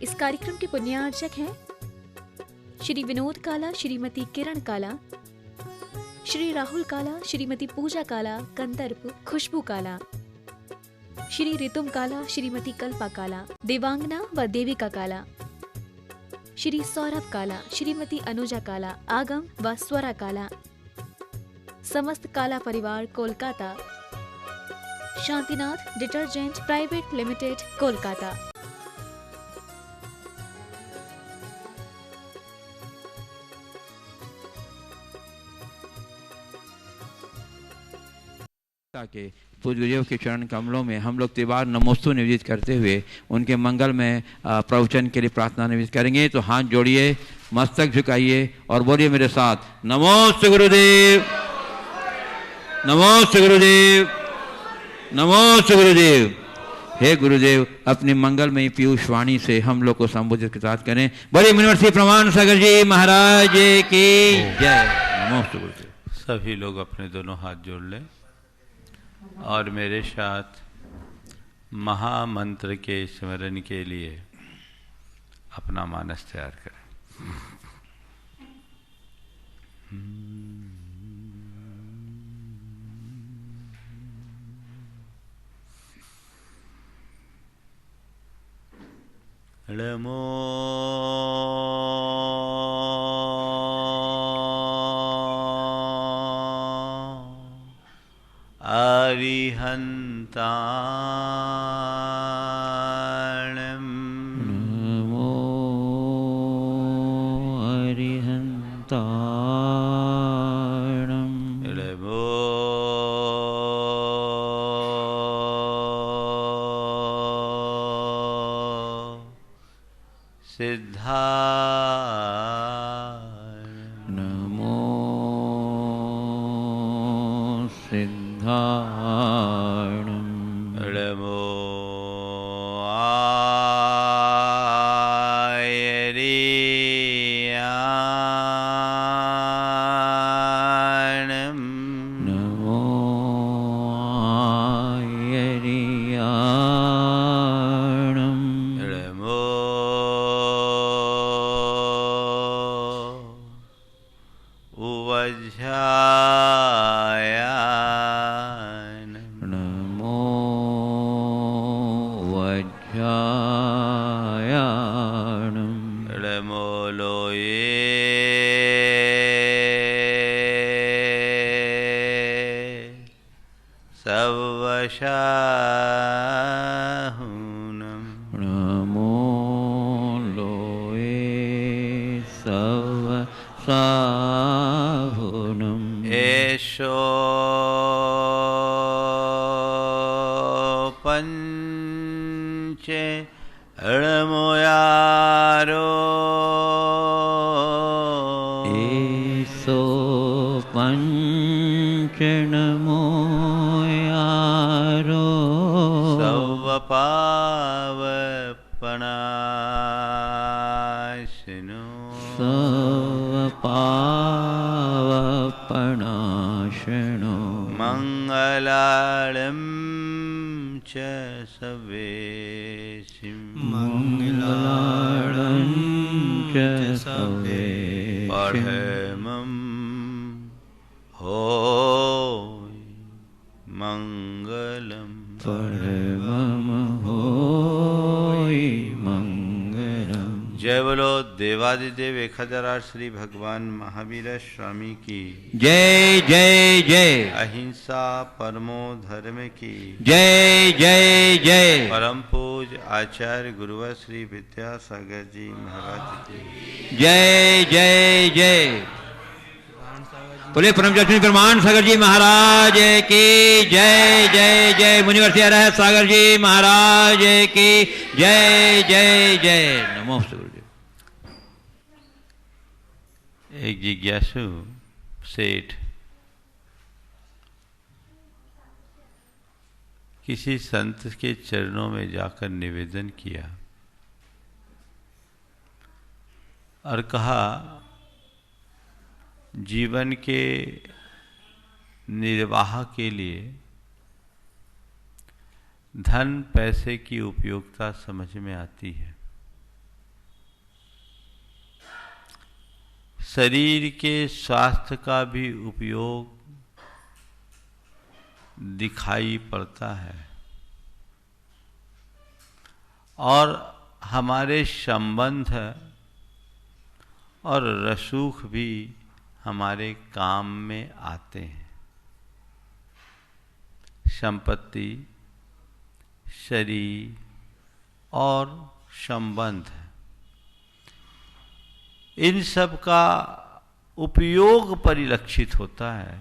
इस कार्यक्रम के पुण्यार्चक हैं श्री विनोद काला, श्रीमती किरण काला, श्री राहुल काला, श्रीमती पूजा काला, कंदर्प खुशबू काला, श्री रितुम काला, श्रीमती कल्पा काला, देवांगना व देविका काला, श्री सौरभ काला, श्रीमती अनुजा काला, आगम व स्वरा काला, समस्त काला परिवार Kolkata, Shantinath detergent private limited Kolkata. के पूज्य गुरुदेव के चरण कमलों में हम लोग त्रिवार नमोस्तु निवेदित करते हुए उनके मंगल में प्रवचन के लिए प्रार्थना निवेदित करेंगे। तो हाथ जोड़िए, मस्तक झुकाइए और बोलिए मेरे साथ, नमोस्तु गुरुदेव, नमोस्तु गुरुदेव, नमोस्तु गुरुदेव। हे गुरुदेव, अपनी मंगलमयी पीयूष वाणी से हम लोग को संबोधित के साथ करें। बोलिए मुनिवर्षी प्रमाण सागर जी महाराज की जय। नमोस्तु गुरुदेव। सभी लोग अपने दोनों हाथ जोड़ लें और मेरे साथ महामंत्र के स्मरण के लिए अपना मानस तैयार करें। नमो अरिहन्ताणं, नमो अरिहन्ताणं, नमो सिद्धाणं, नमो सिद्धाणं, नमो आयर्याणं, नमो आयर्याणं, नमो उवज्झायानं, नमो वज्रायाणं, नमो लोये सवशाहुनं, नमो लोये सवसाहुनं, एषो पञ्च अणमुयारो एषो पञ्चनमो यारो सवपावपणाशिनो सवपावपणाशनो मङ्गलाळं च सवेशिं मङ्गलाळं च सवेशिं परमं होय मङ्गलम् परमं होय मङ्गलम्। जय बोलो देवादिदेव 1008 श्री भगवान महावीर स्वामी की जय जय जय। अहिंसा परमो धर्म की जय जय जय। परम पूज आचार्य गुरुवर श्री विद्यासागर जी महाराज की जय जय जय। बोले परम जश्मी प्रमाण सागर जी महाराज की जय जय जय। मुनिवर्षी रहत सागर जी महाराज की जय जय जय। नमोस्तु गुरुदेव। एक जिज्ञासु सेठ किसी संत के चरणों में जाकर निवेदन किया और कहा, जीवन के निर्वाह के लिए धन पैसे की उपयोगिता समझ में आती है, शरीर के स्वास्थ्य का भी उपयोग दिखाई पड़ता है और हमारे संबंध और रसूख भी हमारे काम में आते हैं। संपत्ति, शरीर और संबंध, इन सब का उपयोग परिलक्षित होता है,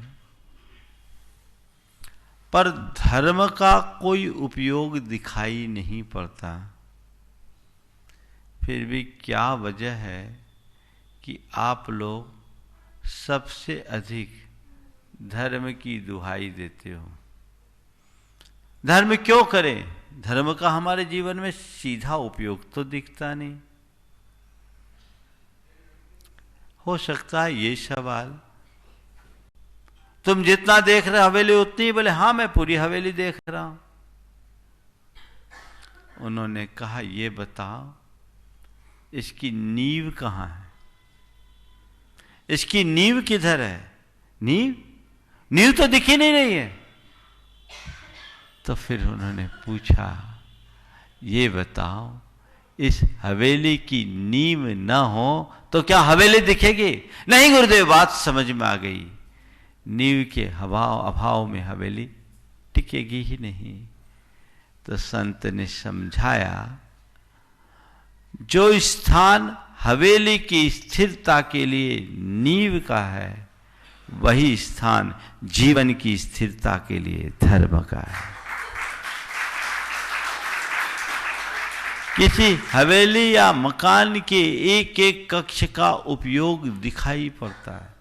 पर धर्म का कोई उपयोग दिखाई नहीं पड़ता। फिर भी क्या वजह है कि आप लोग सबसे अधिक धर्म की दुहाई देते हो? धर्म क्यों करें? धर्म का हमारे जीवन में सीधा उपयोग तो दिखता नहीं। हो सकता है ये सवाल, तुम जितना देख रहे हवेली उतनी, बोले हाँ मैं पूरी हवेली देख रहा हूं। उन्होंने कहा ये बताओ इसकी नींव कहां है, इसकी नींव किधर है? नींव तो दिखी नहीं रही है। तो फिर उन्होंने पूछा ये बताओ इस हवेली की नींव न हो तो क्या हवेली दिखेगी? नहीं गुरुदेव, बात समझ में आ गई, नींव के अभाव में हवेली टिकेगी ही नहीं। तो संत ने समझाया जो स्थान हवेली की स्थिरता के लिए नींव का है, वही स्थान जीवन की स्थिरता के लिए धर्म का है। किसी हवेली या मकान के एक एक कक्ष का उपयोग दिखाई पड़ता है,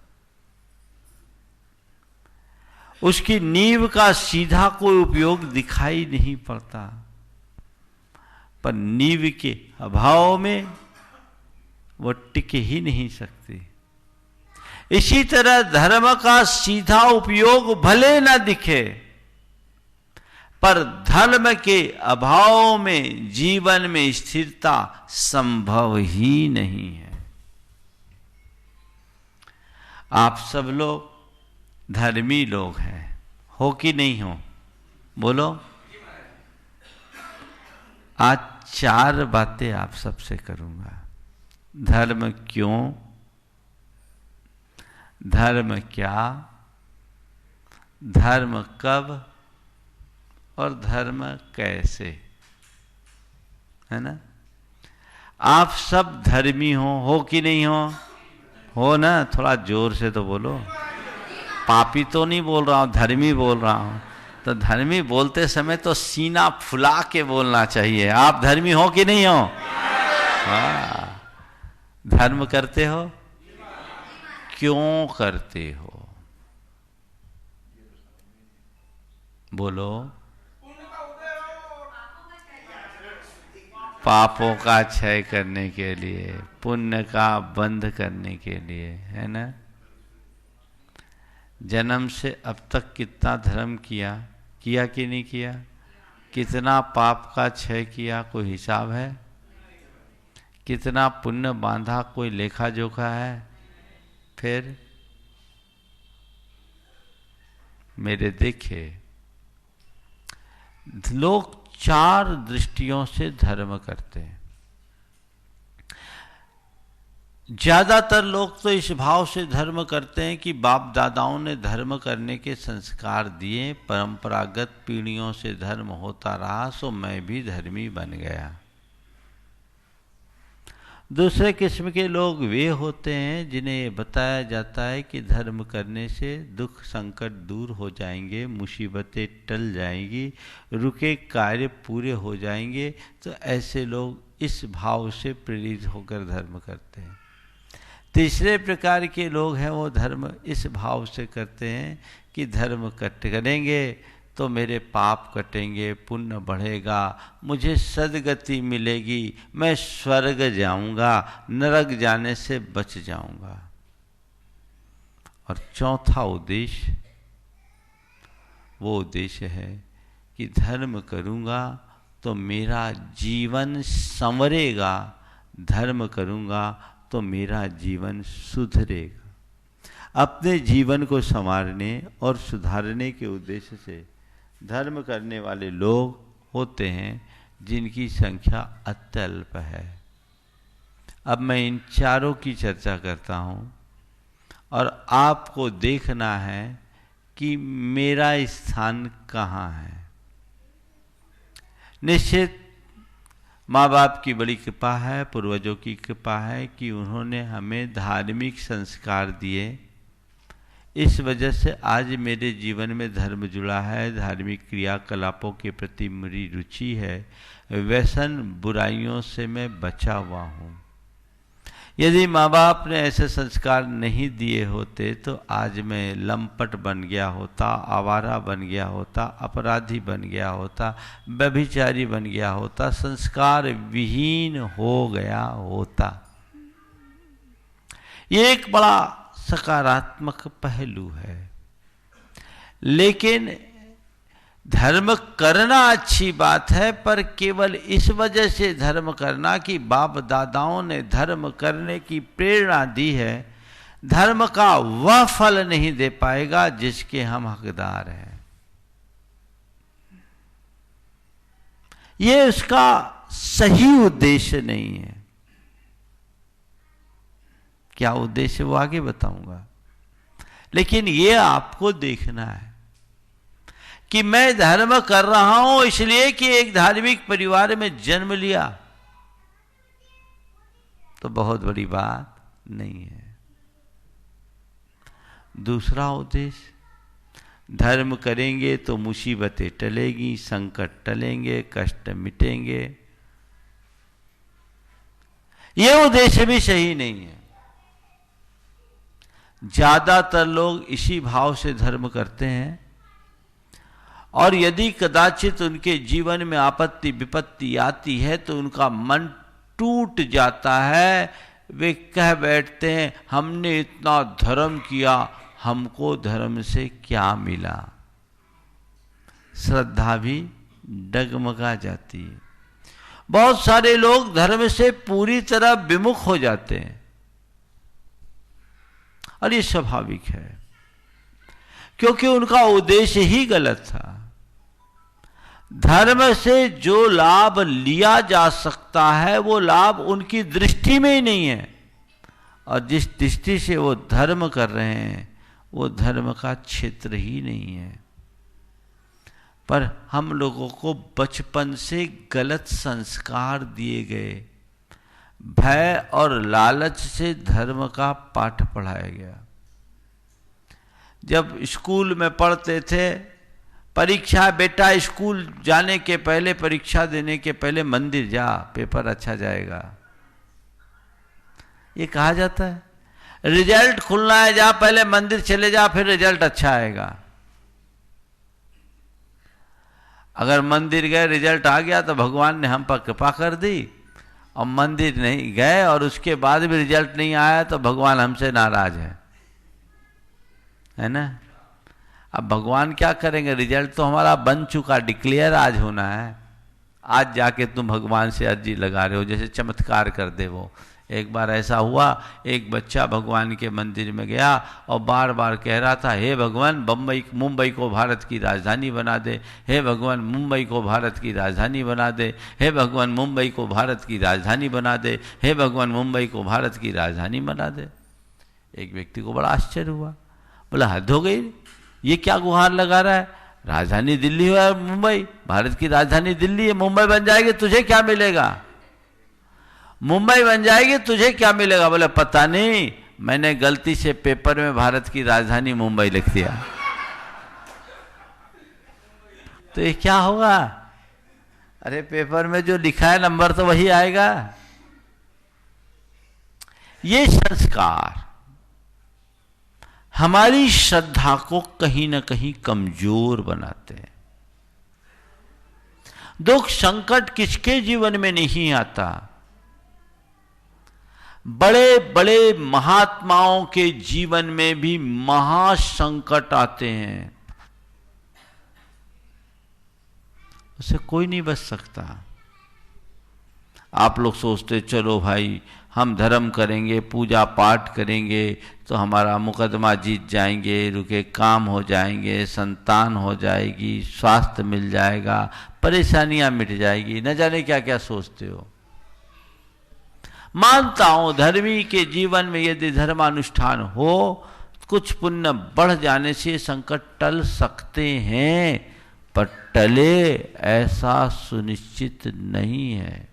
उसकी नींव का सीधा कोई उपयोग दिखाई नहीं पड़ता, पर नींव के अभाव में वो टिक ही नहीं सकती। इसी तरह धर्म का सीधा उपयोग भले न दिखे, पर धर्म के अभाव में जीवन में स्थिरता संभव ही नहीं है। आप सब लोग धर्मी लोग हैं, हो कि नहीं हो? बोलो। आज 4 बातें आप सबसे करूंगा। धर्म क्यों, धर्म क्या, धर्म कब और धर्म कैसे, है ना? आप सब धर्मी हो कि नहीं हो ना? थोड़ा जोर से तो बोलो। पापी तो नहीं बोल रहा हूं, धर्मी बोल रहा हूं। तो धर्मी बोलते समय तो सीना फुला के बोलना चाहिए। आप धर्मी हो कि नहीं हो? हाँ। धर्म करते हो? क्यों करते हो? बोलो। पापों का क्षय करने के लिए, पुण्य का बंध करने के लिए, है ना? जन्म से अब तक कितना धर्म किया कि नहीं किया? कितना पाप का क्षय किया, कोई हिसाब है? कितना पुण्य बांधा, कोई लेखा जोखा है? फिर मेरे देखे लोग 4 दृष्टियों से धर्म करते हैं। ज्यादातर लोग तो इस भाव से धर्म करते हैं कि बाप दादाओं ने धर्म करने के संस्कार दिए, परंपरागत पीढ़ियों से धर्म होता रहा, सो मैं भी धर्मी बन गया। दूसरे किस्म के लोग वे होते हैं जिन्हें ये बताया जाता है कि धर्म करने से दुख संकट दूर हो जाएंगे, मुसीबतें टल जाएंगी, रुके कार्य पूरे हो जाएंगे। तो ऐसे लोग इस भाव से प्रेरित होकर धर्म करते हैं। तीसरे प्रकार के लोग हैं, वो धर्म इस भाव से करते हैं कि धर्म करेंगे तो मेरे पाप कटेंगे, पुण्य बढ़ेगा, मुझे सद्गति मिलेगी, मैं स्वर्ग जाऊंगा, नरक जाने से बच जाऊंगा। और चौथा उद्देश्य, वो उद्देश्य है कि धर्म करूंगा तो मेरा जीवन संवरेगा, धर्म करूंगा तो मेरा जीवन सुधरेगा। अपने जीवन को संवारने और सुधारने के उद्देश्य से धर्म करने वाले लोग होते हैं जिनकी संख्या अत्यल्प है। अब मैं इन चारों की चर्चा करता हूँ और आपको देखना है कि मेरा स्थान कहाँ है। निश्चित माँ बाप की बड़ी कृपा है, पूर्वजों की कृपा है कि उन्होंने हमें धार्मिक संस्कार दिए। इस वजह से आज मेरे जीवन में धर्म जुड़ा है, धार्मिक क्रियाकलापों के प्रति मेरी रुचि है, व्यसन बुराइयों से मैं बचा हुआ हूँ। यदि माँ बाप ने ऐसे संस्कार नहीं दिए होते तो आज मैं लंपट बन गया होता, आवारा बन गया होता, अपराधी बन गया होता, व्यभिचारी बन गया होता, संस्कार विहीन हो गया होता। ये एक बड़ा सकारात्मक पहलू है। लेकिन धर्म करना अच्छी बात है, पर केवल इस वजह से धर्म करना कि बाप दादाओं ने धर्म करने की प्रेरणा दी है, धर्म का वह फल नहीं दे पाएगा जिसके हम हकदार हैं। ये उसका सही उद्देश्य नहीं है। क्या उद्देश्य वो आगे बताऊंगा, लेकिन ये आपको देखना है कि मैं धर्म कर रहा हूं इसलिए कि एक धार्मिक परिवार में जन्म लिया तो बहुत बड़ी बात नहीं है। दूसरा उद्देश्य, धर्म करेंगे तो मुसीबतें टलेगी, संकट टलेंगे, कष्ट मिटेंगे। ये उद्देश्य भी सही नहीं है। ज्यादातर लोग इसी भाव से धर्म करते हैं और यदि कदाचित उनके जीवन में आपत्ति विपत्ति आती है तो उनका मन टूट जाता है। वे कह बैठते हैं हमने इतना धर्म किया, हमको धर्म से क्या मिला। श्रद्धा भी डगमगा जाती है। बहुत सारे लोग धर्म से पूरी तरह विमुख हो जाते हैं और ये स्वाभाविक है, क्योंकि उनका उद्देश्य ही गलत था। धर्म से जो लाभ लिया जा सकता है वो लाभ उनकी दृष्टि में ही नहीं है, और जिस दृष्टि से वो धर्म कर रहे हैं वो धर्म का क्षेत्र ही नहीं है। पर हम लोगों को बचपन से गलत संस्कार दिए गए, भय और लालच से धर्म का पाठ पढ़ाया गया। जब स्कूल में पढ़ते थे, परीक्षा बेटा स्कूल जाने के पहले, परीक्षा देने के पहले मंदिर जा, पेपर अच्छा जाएगा, ये कहा जाता है। रिजल्ट खुलना है, जा पहले मंदिर चले जा, फिर रिजल्ट अच्छा आएगा। अगर मंदिर गए, रिजल्ट आ गया तो भगवान ने हम पर कृपा कर दी, और मंदिर नहीं गए और उसके बाद भी रिजल्ट नहीं आया तो भगवान हमसे नाराज है ना। अब भगवान क्या करेंगे, रिजल्ट तो हमारा बन चुका, डिक्लेयर आज होना है। आज जाके तुम भगवान से अर्जी लगा रहे हो, जैसे चमत्कार कर दे वो। एक बार ऐसा हुआ, एक बच्चा भगवान के मंदिर में गया और बार बार कह रहा था, हे भगवान मुंबई को भारत की राजधानी बना दे, हे भगवान मुंबई को भारत की राजधानी बना दे, हे भगवान मुंबई को भारत की राजधानी बना दे, हे भगवान मुंबई को भारत की राजधानी बना दे। एक व्यक्ति को बड़ा आश्चर्य हुआ, बोला हद हो गई, ये क्या गुहार लगा रहा है, राजधानी दिल्ली है और मुंबई, भारत की राजधानी दिल्ली है, मुंबई बन जाएगी तुझे क्या मिलेगा, मुंबई बन जाएगी तुझे क्या मिलेगा। बोले पता नहीं, मैंने गलती से पेपर में भारत की राजधानी मुंबई लिख दिया। तो ये क्या होगा, अरे पेपर में जो लिखा है नंबर तो वही आएगा। ये संस्कार हमारी श्रद्धा को कहीं ना कहीं कमजोर बनाते हैं। दुख संकट किसके जीवन में नहीं आता, बड़े बड़े महात्माओं के जीवन में भी महासंकट आते हैं, उससे कोई नहीं बच सकता। आप लोग सोचते चलो भाई हम धर्म करेंगे, पूजा पाठ करेंगे तो हमारा मुकदमा जीत जाएंगे, रुके काम हो जाएंगे, संतान हो जाएगी, स्वास्थ्य मिल जाएगा, परेशानियां मिट जाएगी, न जाने क्या क्या सोचते हो। मानता हूं धर्मी के जीवन में यदि धर्मानुष्ठान हो, कुछ पुण्य बढ़ जाने से संकट टल सकते हैं, पर टले ऐसा सुनिश्चित नहीं है।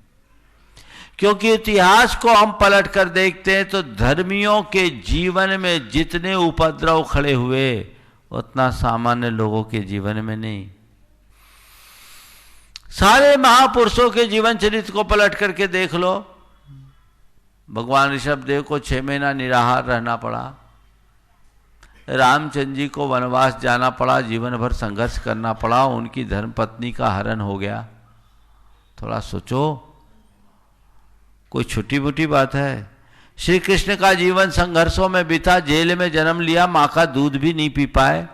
क्योंकि इतिहास को हम पलट कर देखते हैं तो धर्मियों के जीवन में जितने उपद्रव खड़े हुए उतना सामान्य लोगों के जीवन में नहीं। सारे महापुरुषों के जीवन चरित्र को पलट करके देख लो। भगवान ऋषभदेव को 6 महीना निराहार रहना पड़ा, रामचंद्र जी को वनवास जाना पड़ा, जीवन भर संघर्ष करना पड़ा, उनकी धर्मपत्नी का हरण हो गया। थोड़ा सोचो, कोई छोटी मोटी बात है? श्री कृष्ण का जीवन संघर्षों में बीता, जेल में जन्म लिया, मां का दूध भी नहीं पी पाए,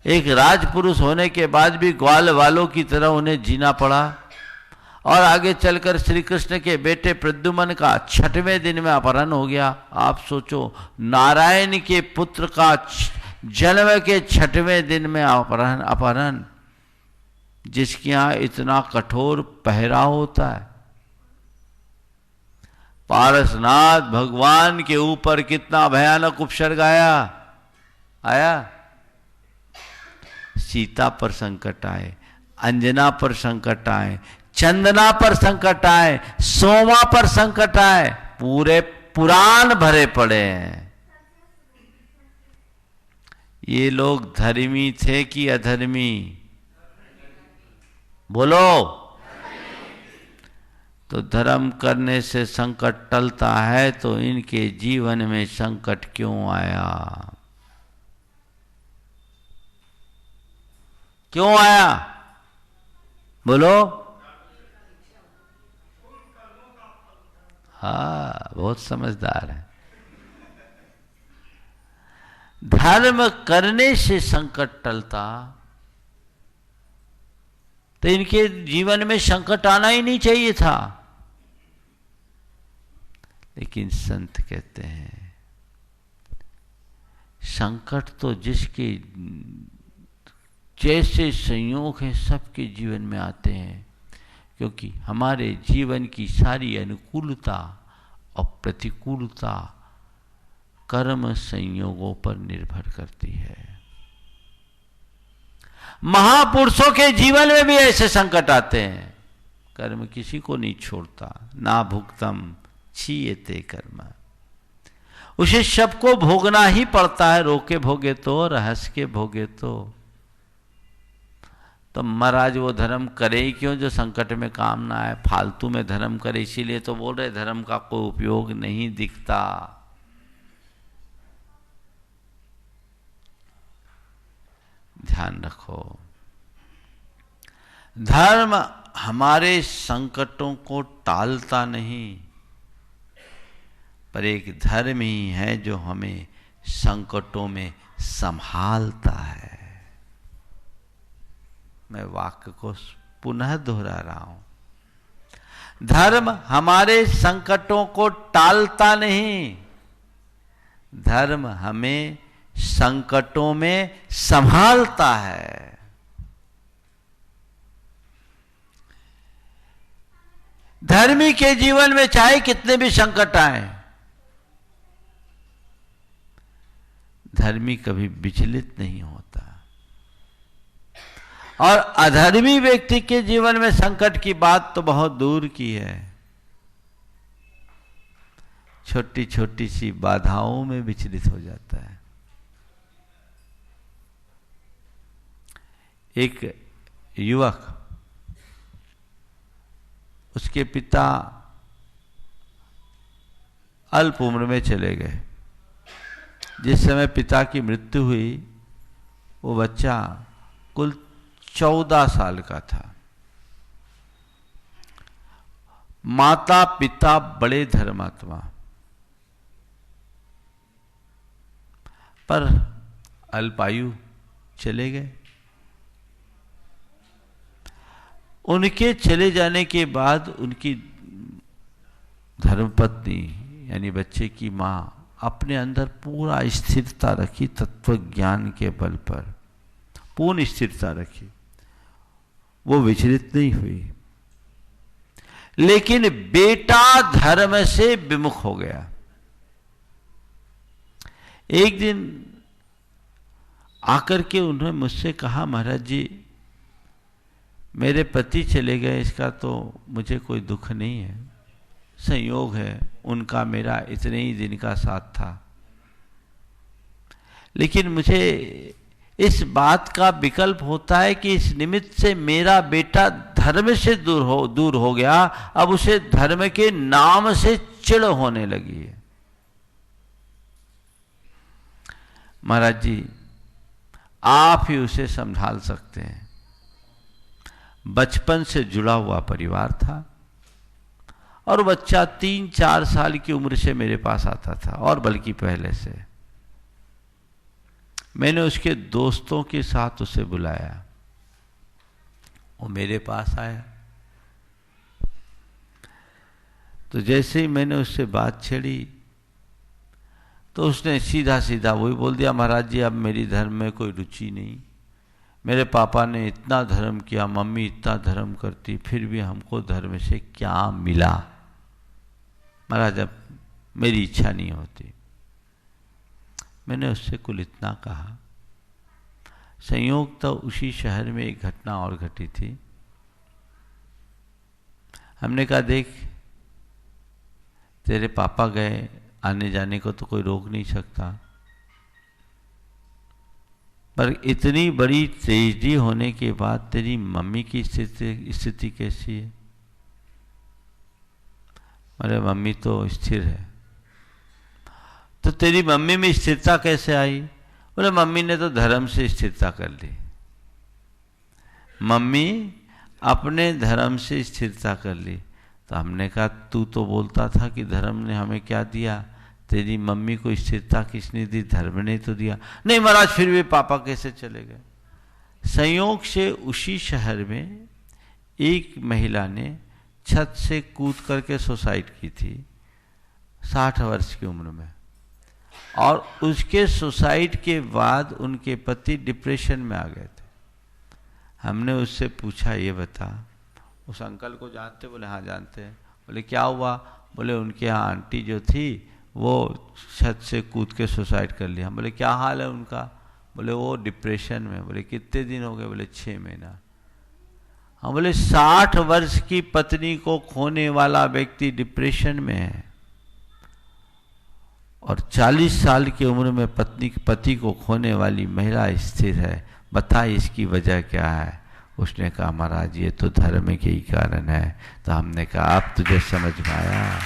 एक राजपुरुष होने के बाद भी ग्वाल वालों की तरह उन्हें जीना पड़ा, और आगे चलकर श्री कृष्ण के बेटे प्रद्युम्न का 6वें दिन में अपहरण हो गया। आप सोचो, नारायण के पुत्र का जन्म के 6वें दिन में अपहरण, जिसके यहाँ इतना कठोर पहरा होता है। पारसनाथ भगवान के ऊपर कितना भयानक उपसर्ग आया। सीता पर संकट आए, अंजना पर संकट आए, चंदना पर संकट आए, सोमा पर संकट आए, पूरे पुराण भरे पड़े हैं। ये लोग धर्मी थे कि अधर्मी? बोलो। तो धर्म करने से संकट टलता है, तो इनके जीवन में संकट क्यों आया? क्यों आया? बोलो। हाँ, बहुत समझदार है। धर्म करने से संकट टलता, तो इनके जीवन में संकट आना ही नहीं चाहिए था। लेकिन संत कहते हैं संकट तो जिसके जैसे संयोग है सबके जीवन में आते हैं, क्योंकि हमारे जीवन की सारी अनुकूलता और प्रतिकूलता कर्म संयोगों पर निर्भर करती है। महापुरुषों के जीवन में भी ऐसे संकट आते हैं। कर्म किसी को नहीं छोड़ता, ना भुक्तम क्षीयते कर्म, उसे सबको भोगना ही पड़ता है। रोके भोगे तो, रहस के भोगे तो महाराज वो धर्म करे ही क्यों जो संकट में काम ना आए? फालतू में धर्म करे, इसीलिए तो बोल रहे धर्म का कोई उपयोग नहीं दिखता। ध्यान रखो, धर्म हमारे संकटों को टालता नहीं, पर एक धर्म ही है जो हमें संकटों में संभालता है। मैं वाक्य को पुनः दोहरा रहा हूं। धर्म हमारे संकटों को टालता नहीं, धर्म हमें संकटों में संभालता है। धर्मी के जीवन में चाहे कितने भी संकट आए, धर्मी कभी विचलित नहीं होता। और अधर्मी व्यक्ति के जीवन में संकट की बात तो बहुत दूर की है। छोटी छोटी सी बाधाओं में विचलित हो जाता है। एक युवक, उसके पिता अल्प उम्र में चले गए। जिस समय पिता की मृत्यु हुई वो बच्चा कुल 14 साल का था। माता पिता बड़े धर्मात्मा, पर अल्पायु चले गए। उनके चले जाने के बाद उनकी धर्मपत्नी यानी बच्चे की माँ अपने अंदर पूरा स्थिरता रखी, तत्व ज्ञान के बल पर पूर्ण स्थिरता रखी, वो विचलित नहीं हुई। लेकिन बेटा धर्म से विमुख हो गया। एक दिन आकर के उन्होंने मुझसे कहा, महाराज जी मेरे पति चले गए, इसका तो मुझे कोई दुख नहीं है, संयोग है, उनका मेरा इतने ही दिन का साथ था, लेकिन मुझे इस बात का विकल्प होता है कि इस निमित्त से मेरा बेटा धर्म से दूर हो गया, अब उसे धर्म के नाम से चिढ़ होने लगी है। महाराज जी आप ही उसे संभाल सकते हैं। बचपन से जुड़ा हुआ परिवार था और बच्चा 3-4 साल की उम्र से मेरे पास आता था, और बल्कि पहले से। मैंने उसके दोस्तों के साथ उसे बुलाया, वो मेरे पास आया। तो जैसे ही मैंने उससे बात छेड़ी तो उसने सीधा सीधा वही बोल दिया, महाराज जी अब मेरी धर्म में कोई रुचि नहीं, मेरे पापा ने इतना धर्म किया, मम्मी इतना धर्म करती, फिर भी हमको धर्म से क्या मिला, महाराज अब मेरी इच्छा नहीं होती। मैंने उससे कुल इतना कहा। संयोग तो उसी शहर में एक घटना और घटी थी। हमने कहा देख तेरे पापा गए, आने जाने को तो कोई रोक नहीं सकता, पर इतनी बड़ी ट्रेजेडी होने के बाद तेरी मम्मी की स्थिति कैसी है? अरे मम्मी तो स्थिर है। तो तेरी मम्मी में स्थिरता कैसे आई? बोले मम्मी ने तो धर्म से स्थिरता कर ली। मम्मी अपने धर्म से स्थिरता कर ली। तो हमने कहा तू तो बोलता था कि धर्म ने हमें क्या दिया, तेरी मम्मी को स्थिरता किसने दी? धर्म ने तो दिया। नहीं महाराज फिर भी पापा कैसे चले गए? संयोग से उसी शहर में एक महिला ने छत से कूद करके सुसाइड की थी 60 वर्ष की उम्र में, और उसके सुसाइड के बाद उनके पति डिप्रेशन में आ गए थे। हमने उससे पूछा ये बता उस अंकल को जानते? बोले हाँ जानते हैं। बोले क्या हुआ? बोले उनके यहाँ आंटी जो थी वो छत से कूद के सुसाइड कर लिया। बोले क्या हाल है उनका? बोले वो डिप्रेशन में। बोले कितने दिन हो गए? बोले 6 महीना। हाँ बोले 60 वर्ष की पत्नी को खोने वाला व्यक्ति डिप्रेशन में है, और 40 साल की उम्र में पति को खोने वाली महिला स्थिर है। बताइए इसकी वजह क्या है? उसने कहा महाराज ये तो धर्म के ही कारण है। तो हमने कहा अब तुझे समझ में आया।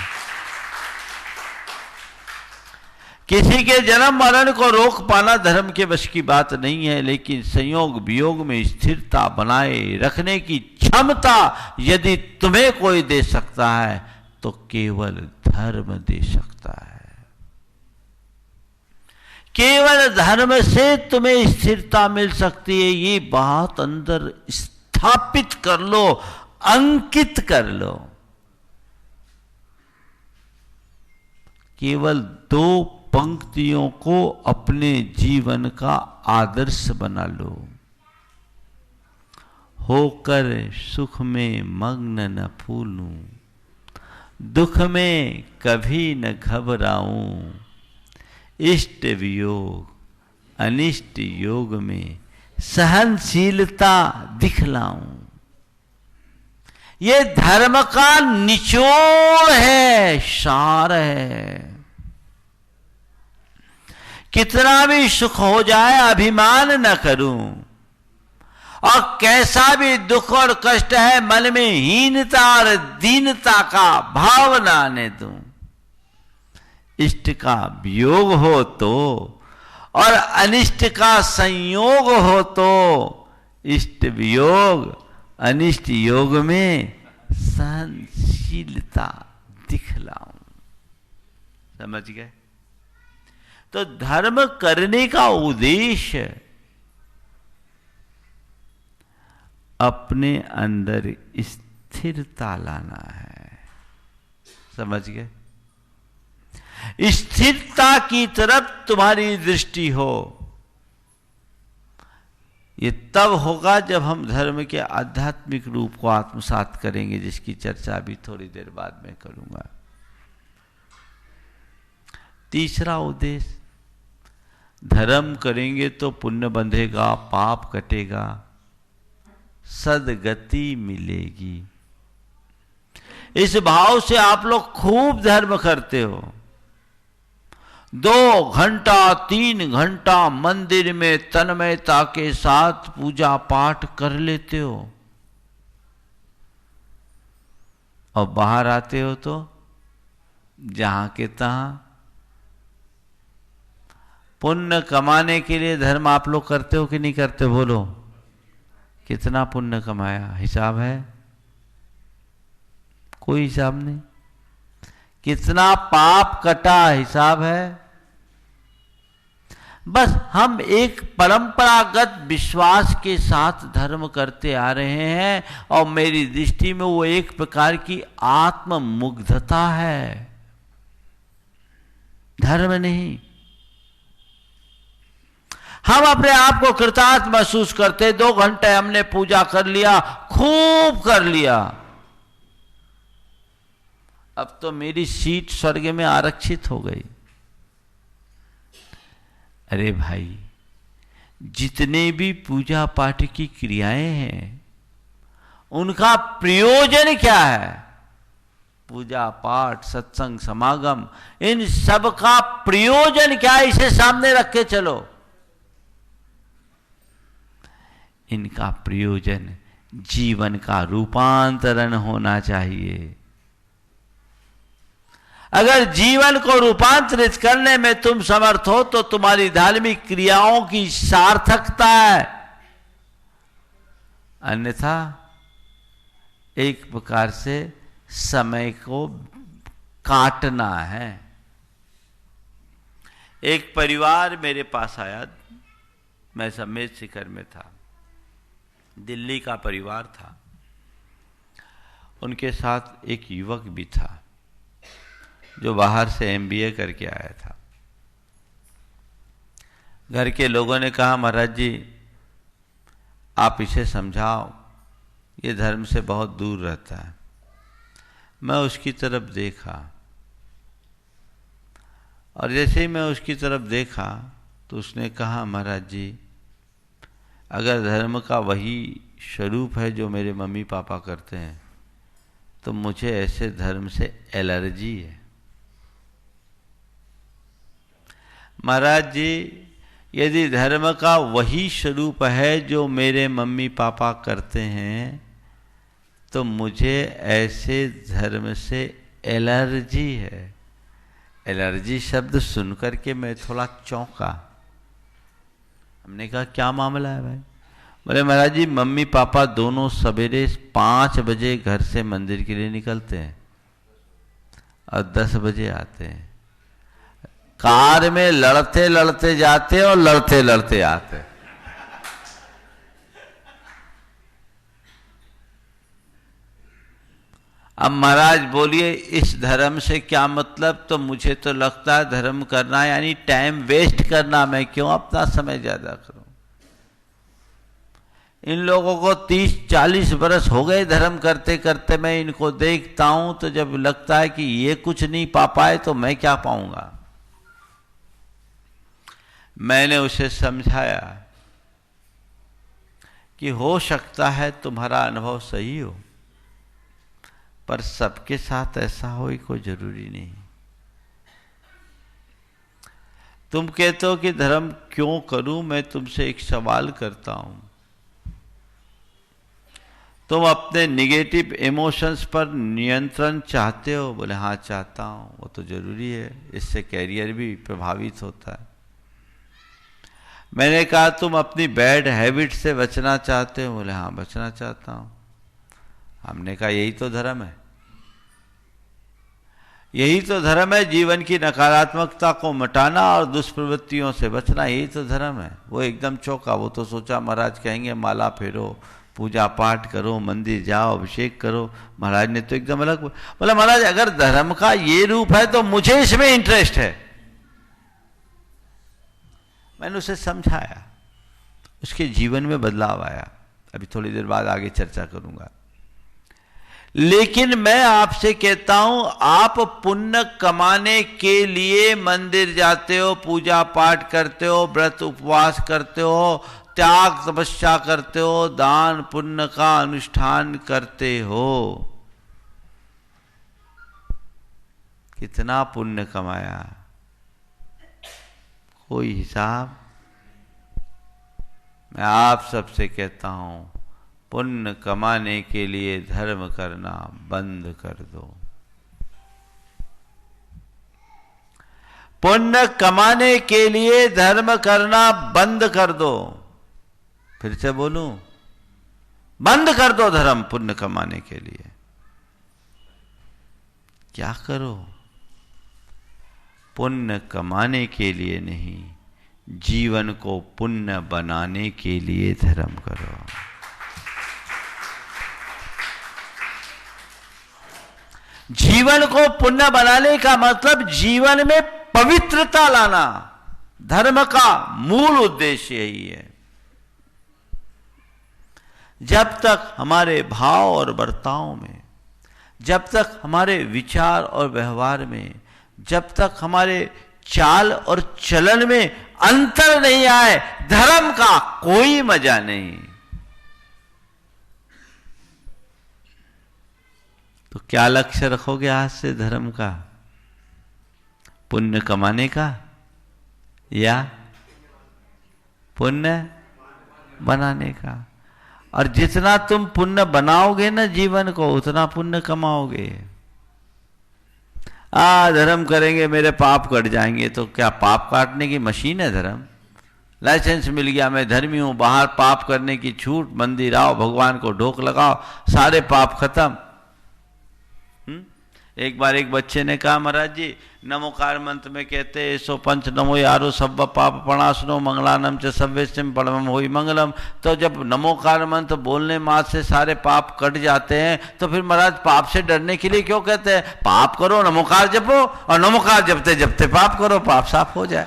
किसी के जन्म मरण को रोक पाना धर्म के वश की बात नहीं है, लेकिन संयोग वियोग में स्थिरता बनाए रखने की क्षमता यदि तुम्हें कोई दे सकता है तो केवल धर्म दे सकता है। केवल धर्म से तुम्हें स्थिरता मिल सकती है। ये बात अंदर स्थापित कर लो, अंकित कर लो। केवल 2 पंक्तियों को अपने जीवन का आदर्श बना लो। होकर सुख में मग्न न फूलूं, दुख में कभी न घबराऊं, इष्ट वियोग अनिष्ट योग में सहनशीलता दिखलाऊं। ये धर्म का निचोड़ है, सार है। कितना भी सुख हो जाए अभिमान न करूं, और कैसा भी दुख और कष्ट है मन में हीनता और दीनता का भाव न आने दूं। इष्ट का वियोग हो तो और अनिष्ट का संयोग हो तो इष्ट वियोग अनिष्ट योग में सहनशीलता दिखलाऊं। समझ गए? तो धर्म करने का उद्देश्य अपने अंदर स्थिरता लाना है। समझ गए? स्थिरता की तरफ तुम्हारी दृष्टि हो, ये तब होगा जब हम धर्म के आध्यात्मिक रूप को आत्मसात करेंगे, जिसकी चर्चा भी थोड़ी देर बाद में करूंगा। तीसरा उद्देश्य, धर्म करेंगे तो पुण्य बंधेगा, पाप कटेगा, सदगति मिलेगी। इस भाव से आप लोग खूब धर्म करते हो। 2 घंटा 3 घंटा मंदिर में तन्मयता के साथ पूजा पाठ कर लेते हो, और बाहर आते हो तो जहां के तहां। पुण्य कमाने के लिए धर्म आप लोग करते हो कि नहीं करते? बोलो, कितना पुण्य कमाया, हिसाब है? कोई हिसाब नहीं। कितना पाप कटा, हिसाब है? बस हम एक परंपरागत विश्वास के साथ धर्म करते आ रहे हैं, और मेरी दृष्टि में वो एक प्रकार की आत्ममुग्धता है, धर्म नहीं। हम अपने आप को कृतार्थ महसूस करते, 2 घंटे हमने पूजा कर लिया, खूब कर लिया, अब तो मेरी सीट स्वर्ग में आरक्षित हो गई। अरे भाई, जितने भी पूजा पाठ की क्रियाएं हैं, उनका प्रयोजन क्या है? पूजा पाठ, सत्संग, समागम, इन सब का प्रयोजन क्या है? इसे सामने रख के चलो। इनका प्रयोजन जीवन का रूपांतरण होना चाहिए। अगर जीवन को रूपांतरित करने में तुम समर्थ हो तो तुम्हारी धार्मिक क्रियाओं की सार्थकता है, अन्यथा एक प्रकार से समय को काटना है। एक परिवार मेरे पास आया, मैं समेत शिखर में था, दिल्ली का परिवार था, उनके साथ एक युवक भी था जो बाहर से MBA करके आया था। घर के लोगों ने कहा, महाराज जी आप इसे समझाओ, ये धर्म से बहुत दूर रहता है। मैं उसकी तरफ देखा, और जैसे ही मैं उसकी तरफ देखा तो उसने कहा, महाराज जी अगर धर्म का वही स्वरूप है जो मेरे मम्मी पापा करते हैं, तो मुझे ऐसे धर्म से एलर्जी है। महाराज जी, यदि धर्म का वही स्वरूप है जो मेरे मम्मी पापा करते हैं, तो मुझे ऐसे धर्म से एलर्जी है। एलर्जी शब्द सुनकर के मैं थोड़ा चौंका। हमने कहा, क्या मामला है भाई? बोले, महाराज जी मम्मी पापा दोनों सवेरे 5 बजे घर से मंदिर के लिए निकलते हैं और 10 बजे आते हैं। कार में लड़ते लड़ते जाते और लड़ते लड़ते आते। अब महाराज बोलिए, इस धर्म से क्या मतलब? तो मुझे तो लगता है धर्म करना यानी टाइम वेस्ट करना। मैं क्यों अपना समय ज्यादा करूं? इन लोगों को 30-40 बरस हो गए धर्म करते करते। मैं इनको देखता हूं तो जब लगता है कि ये कुछ नहीं पा पाए तो मैं क्या पाऊंगा। मैंने उसे समझाया कि हो सकता है तुम्हारा अनुभव सही हो, पर सबके साथ ऐसा हो कोई जरूरी नहीं। तुम कहते हो कि धर्म क्यों करूं? मैं तुमसे एक सवाल करता हूं, तुम अपने निगेटिव इमोशंस पर नियंत्रण चाहते हो? बोले हाँ चाहता हूं। वो तो जरूरी है, इससे कैरियर भी प्रभावित होता है। मैंने कहा, तुम अपनी बैड हैबिट से बचना चाहते हो? बोले हाँ बचना चाहता हूं। हमने कहा, यही तो धर्म है। यही तो धर्म है, जीवन की नकारात्मकता को मिटाना और दुष्प्रवृत्तियों से बचना, यही तो धर्म है। वो एकदम चौंका। वो तो सोचा महाराज कहेंगे माला फेरो, पूजा पाठ करो, मंदिर जाओ, अभिषेक करो। महाराज ने तो एकदम अलग बोला, महाराज अगर धर्म का ये रूप है तो मुझे इसमें इंटरेस्ट है। मैंने उसे समझाया, उसके जीवन में बदलाव आया। अभी थोड़ी देर बाद आगे चर्चा करूंगा। लेकिन मैं आपसे कहता हूं, आप पुण्य कमाने के लिए मंदिर जाते हो, पूजा पाठ करते हो, व्रत उपवास करते हो, त्याग तपस्या करते हो, दान पुण्य का अनुष्ठान करते हो। कितना पुण्य कमाया, कोई हिसाब? मैं आप सबसे कहता हूं, पुण्य कमाने के लिए धर्म करना बंद कर दो। पुण्य कमाने के लिए धर्म करना बंद कर दो। फिर से बोलूं, बंद कर दो धर्म पुण्य कमाने के लिए। क्या करो? पुण्य कमाने के लिए नहीं, जीवन को पुण्य बनाने के लिए धर्म करो। जीवन को पुण्य बनाने का मतलब जीवन में पवित्रता लाना। धर्म का मूल उद्देश्य यही है। जब तक हमारे भाव और बर्ताव में, जब तक हमारे विचार और व्यवहार में, जब तक हमारे चाल और चलन में अंतर नहीं आए, धर्म का कोई मजा नहीं। तो क्या लक्ष्य रखोगे आज से धर्म का? पुण्य कमाने का या पुण्य बनाने का? और जितना तुम पुण्य बनाओगे ना जीवन को, उतना पुण्य कमाओगे। धर्म करेंगे मेरे पाप कट जाएंगे, तो क्या पाप काटने की मशीन है धर्म? लाइसेंस मिल गया, मैं धर्मी हूं, बाहर पाप करने की छूट, मंदिर आओ, भगवान को ढोक लगाओ, सारे पाप खत्म। एक बार एक बच्चे ने कहा, महाराज जी नमोकार मंत्र में कहते हैं सो पंच नमो यारो सब पाप प्रणाशनो मंगलानम च सव्यस्यम परमम होई मंगलम। तो जब नमोकार मंत्र बोलने मात्र से सारे पाप कट जाते हैं, तो फिर महाराज पाप से डरने के लिए क्यों कहते हैं? पाप करो, नमोकार जपो, और नमोकार जपते जपते पाप करो, पाप साफ हो जाए।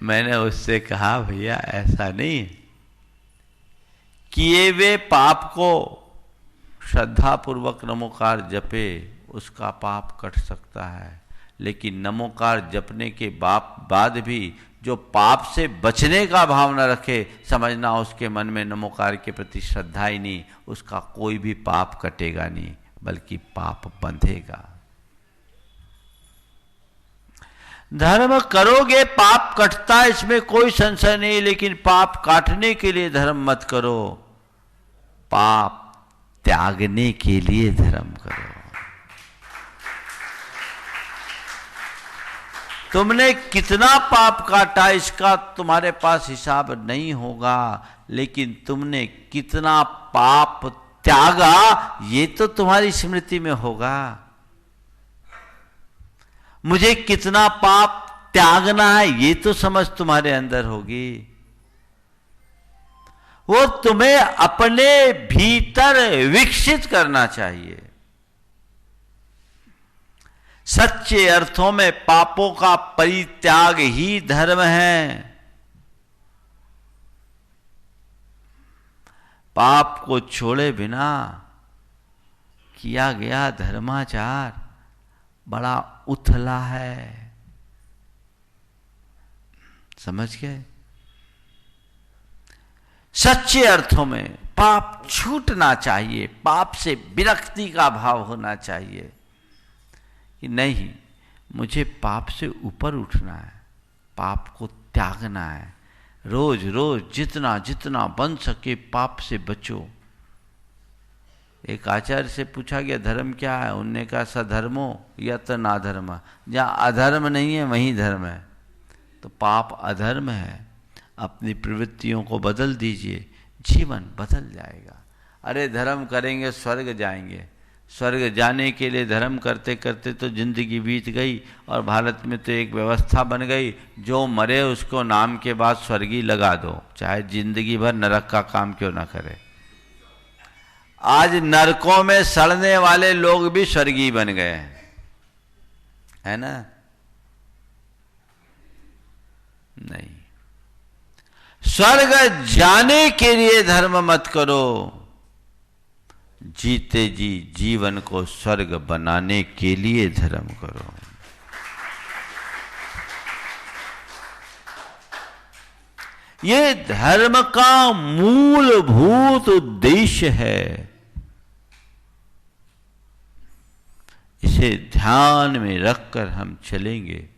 मैंने उससे कहा, भैया ऐसा नहीं, किए वे पाप को श्रद्धा पूर्वक नमोकार जपे, उसका पाप कट सकता है। लेकिन नमोकार जपने के बाद भी जो पाप से बचने का भाव न रखे, समझना उसके मन में नमोकार के प्रति श्रद्धा ही नहीं, उसका कोई भी पाप कटेगा नहीं, बल्कि पाप बंधेगा। धर्म करोगे पाप कटता, इसमें कोई संशय नहीं, लेकिन पाप काटने के लिए धर्म मत करो, पाप त्यागने के लिए धर्म करो। तुमने कितना पाप काटा इसका तुम्हारे पास हिसाब नहीं होगा, लेकिन तुमने कितना पाप त्यागा ये तो तुम्हारी स्मृति में होगा। मुझे कितना पाप त्यागना है ये तो समझ तुम्हारे अंदर होगी। वो तुम्हें अपने भीतर विकसित करना चाहिए। सच्चे अर्थों में पापों का परित्याग ही धर्म है। पाप को छोड़े बिना किया गया धर्माचार बड़ा उथला है। समझ गए? सच्चे अर्थों में पाप छूटना चाहिए, पाप से विरक्ति का भाव होना चाहिए कि नहीं, मुझे पाप से ऊपर उठना है, पाप को त्यागना है। रोज रोज जितना जितना बन सके पाप से बचो। एक आचार्य से पूछा गया धर्म क्या है? उनने कहा सधर्मो यत नाधर्म। जहाँ अधर्म नहीं है वहीं धर्म है। तो पाप अधर्म है। अपनी प्रवृत्तियों को बदल दीजिए, जीवन बदल जाएगा। अरे धर्म करेंगे स्वर्ग जाएंगे, स्वर्ग जाने के लिए धर्म करते करते तो जिंदगी बीत गई और भारत में तो एक व्यवस्था बन गई, जो मरे उसको नाम के बाद स्वर्गीय लगा दो, चाहे जिंदगी भर नरक का काम क्यों ना करे। आज नरकों में सड़ने वाले लोग भी स्वर्गीय बन गए हैं, है ना? नहीं, स्वर्ग जाने के लिए धर्म मत करो, जीते जी जीवन को स्वर्ग बनाने के लिए धर्म करो। ये धर्म का मूलभूत उद्देश्य है। इसे ध्यान में रखकर हम चलेंगे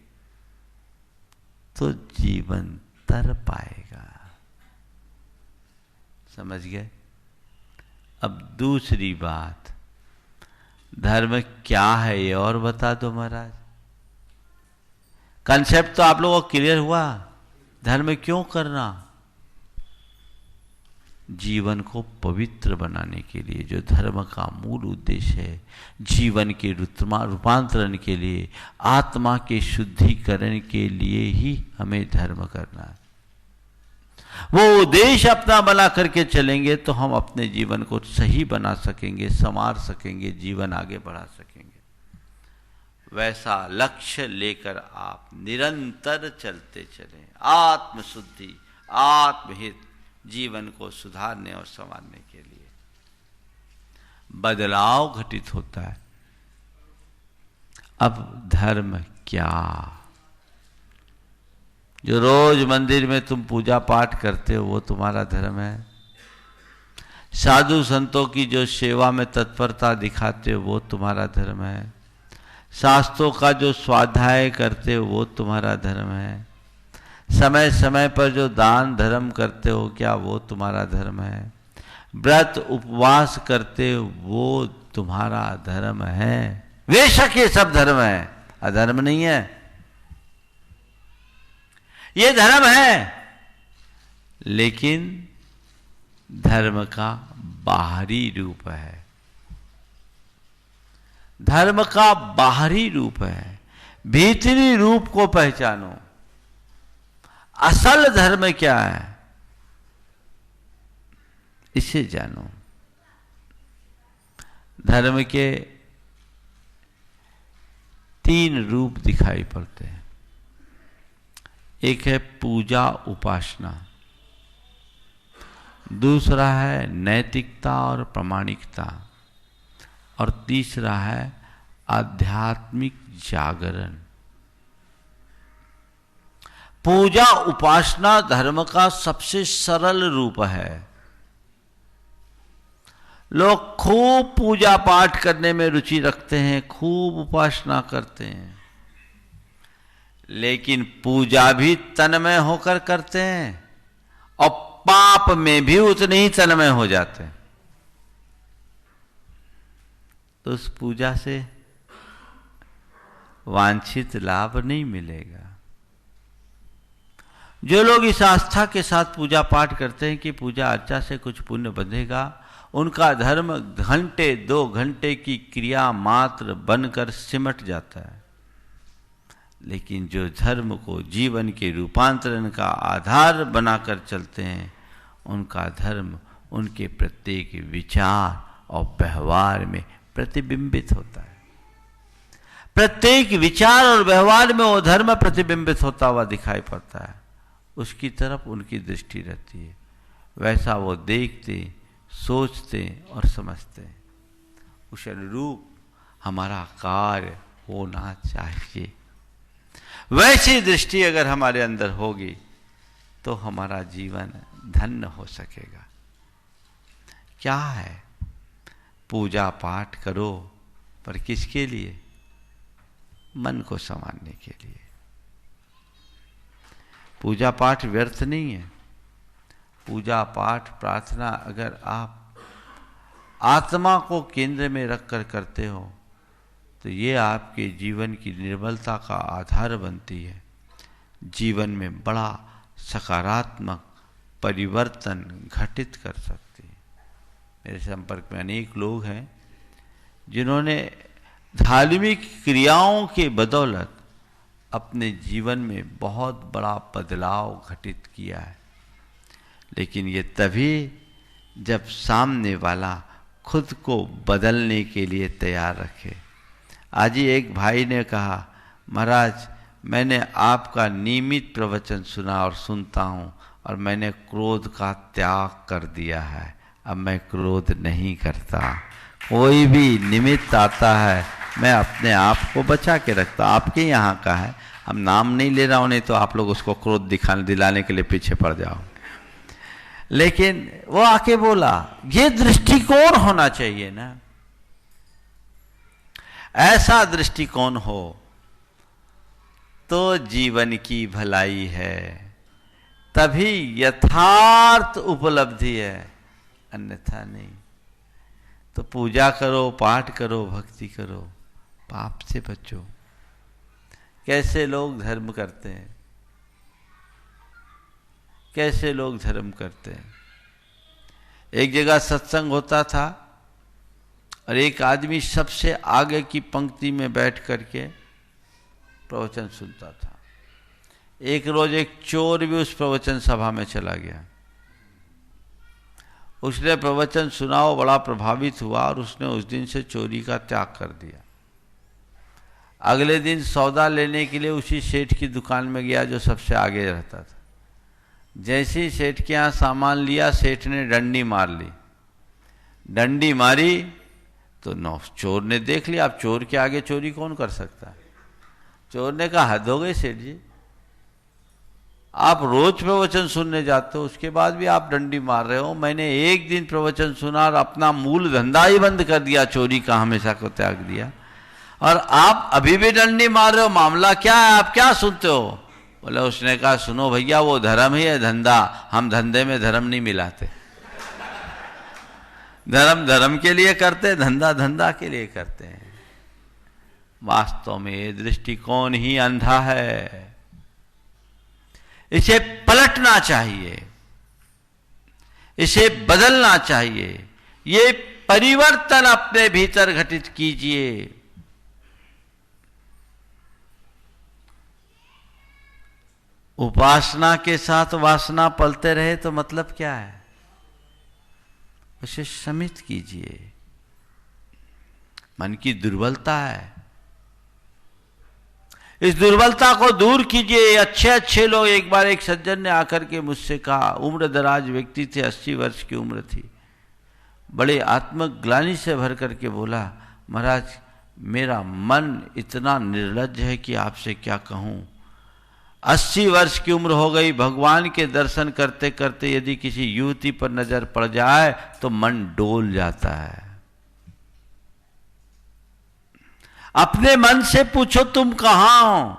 तो जीवन तर पाएगा। समझ गए? अब दूसरी बात, धर्म क्या है ये और बता दो महाराज। कंसेप्ट तो आप लोगों को क्लियर हुआ? धर्म क्यों करना? जीवन को पवित्र बनाने के लिए, जो धर्म का मूल उद्देश्य है, जीवन के रूपांतरण के लिए, आत्मा के शुद्धिकरण के लिए ही हमें धर्म करना है। वो उद्देश्य अपना बना करके चलेंगे तो हम अपने जीवन को सही बना सकेंगे, संवार सकेंगे, जीवन आगे बढ़ा सकेंगे। वैसा लक्ष्य लेकर आप निरंतर चलते चलें, आत्मशुद्धि, आत्महित, जीवन को सुधारने और संवारने के लिए। बदलाव घटित होता है। अब धर्म क्या? जो रोज मंदिर में तुम पूजा पाठ करते हो वो तुम्हारा धर्म है। साधु संतों की जो सेवा में तत्परता दिखाते हो वो तुम्हारा धर्म है। शास्त्रों का जो स्वाध्याय करते हो वो तुम्हारा धर्म है। समय समय पर जो दान धर्म करते हो क्या वो तुम्हारा धर्म है। व्रत उपवास करते हो वो तुम्हारा धर्म है। बेशक ये सब धर्म है, अधर्म नहीं है। ये धर्म है, लेकिन धर्म का बाहरी रूप है। धर्म का बाहरी रूप है। भीतरी रूप को पहचानो। असल धर्म क्या है इसे जानो। धर्म के 3 रूप दिखाई पड़ते हैं। एक है पूजा उपासना, दूसरा है नैतिकता और प्रामाणिकता, और तीसरा है आध्यात्मिक जागरण। पूजा उपासना धर्म का सबसे सरल रूप है। लोग खूब पूजा पाठ करने में रुचि रखते हैं, खूब उपासना करते हैं, लेकिन पूजा भी तन्मय होकर करते हैं और पाप में भी उतने ही तन्मय हो जाते हैं। तो उस पूजा से वांछित लाभ नहीं मिलेगा। जो लोग इस आस्था के साथ पूजा पाठ करते हैं कि पूजा अर्चा से कुछ पुण्य बंधेगा, उनका धर्म घंटे 2 घंटे की क्रिया मात्र बनकर सिमट जाता है। लेकिन जो धर्म को जीवन के रूपांतरण का आधार बनाकर चलते हैं, उनका धर्म उनके प्रत्येक विचार और व्यवहार में प्रतिबिंबित होता है। प्रत्येक विचार और व्यवहार में वो धर्म प्रतिबिंबित होता हुआ दिखाई पड़ता है। उसकी तरफ उनकी दृष्टि रहती है। वैसा वो देखते, सोचते और समझते। उस अनुरूप हमारा कार्य होना चाहिए। वैसी दृष्टि अगर हमारे अंदर होगी तो हमारा जीवन धन्य हो सकेगा। क्या है? पूजा पाठ करो, पर किसके लिए? मन को संवारने के लिए। पूजा पाठ व्यर्थ नहीं है। पूजा पाठ प्रार्थना अगर आप आत्मा को केंद्र में रखकर करते हो तो ये आपके जीवन की निर्मलता का आधार बनती है। जीवन में बड़ा सकारात्मक परिवर्तन घटित कर सकती है। मेरे संपर्क में अनेक लोग हैं जिन्होंने धार्मिक क्रियाओं के बदौलत अपने जीवन में बहुत बड़ा बदलाव घटित किया है। लेकिन ये तभी जब सामने वाला खुद को बदलने के लिए तैयार रखे। आज ही एक भाई ने कहा, महाराज मैंने आपका नियमित प्रवचन सुना और सुनता हूँ और मैंने क्रोध का त्याग कर दिया है, अब मैं क्रोध नहीं करता। कोई भी निमित्त आता है मैं अपने आप को बचा के रखता। आपके यहाँ का है, हम नाम नहीं ले रहा हूँ, नहीं तो आप लोग उसको क्रोध दिलाने के लिए पीछे पड़ जाओ। लेकिन वो आके बोला, ये दृष्टिकोण होना चाहिए ना, ऐसा दृष्टिकोण हो तो जीवन की भलाई है, तभी यथार्थ उपलब्धि है, अन्यथा नहीं। तो पूजा करो, पाठ करो, भक्ति करो, पाप से बचो। कैसे लोग धर्म करते हैं, कैसे लोग धर्म करते हैं। एक जगह सत्संग होता था और एक आदमी सबसे आगे की पंक्ति में बैठ करके प्रवचन सुनता था। एक रोज एक चोर भी उस प्रवचन सभा में चला गया। उसने प्रवचन सुना, वो बड़ा प्रभावित हुआ और उसने उस दिन से चोरी का त्याग कर दिया। अगले दिन सौदा लेने के लिए उसी सेठ की दुकान में गया जो सबसे आगे रहता था। जैसे ही सेठ के यहाँ सामान लिया, सेठ ने डंडी मार ली। डंडी मारी तो चोर ने देख लिया, अब चोर के आगे चोरी कौन कर सकता है। चोर ने कहा, हद हो गई सेठ जी, आप रोज प्रवचन सुनने जाते हो, उसके बाद भी आप डंडी मार रहे हो। मैंने एक दिन प्रवचन सुना और अपना मूल धंधा ही बंद कर दिया, चोरी का हमेशा को त्याग दिया, और आप अभी भी डंडी मार रहे हो, मामला क्या है, आप क्या सुनते हो। बोले, उसने कहा, सुनो भैया, वो धर्म ही है धंधा, हम धंधे में धर्म नहीं मिलाते। धर्म धर्म के लिए करते, धंधा धंधा के लिए करते हैं। वास्तव में ये दृष्टिकोण ही अंधा है, इसे पलटना चाहिए, इसे बदलना चाहिए। ये परिवर्तन अपने भीतर घटित कीजिए। उपासना के साथ वासना पलते रहे तो मतलब क्या है, उसे शमित कीजिए। मन की दुर्बलता है, इस दुर्बलता को दूर कीजिए। अच्छे अच्छे लोग, एक बार एक सज्जन ने आकर के मुझसे कहा, उम्र दराज व्यक्ति थे, 80 वर्ष की उम्र थी, बड़े आत्मग्लानि से भर करके बोला, महाराज मेरा मन इतना निर्लज्ज है कि आपसे क्या कहूं। 80 वर्ष की उम्र हो गई, भगवान के दर्शन करते करते यदि किसी युवती पर नजर पड़ जाए तो मन डोल जाता है। अपने मन से पूछो, तुम कहां हो।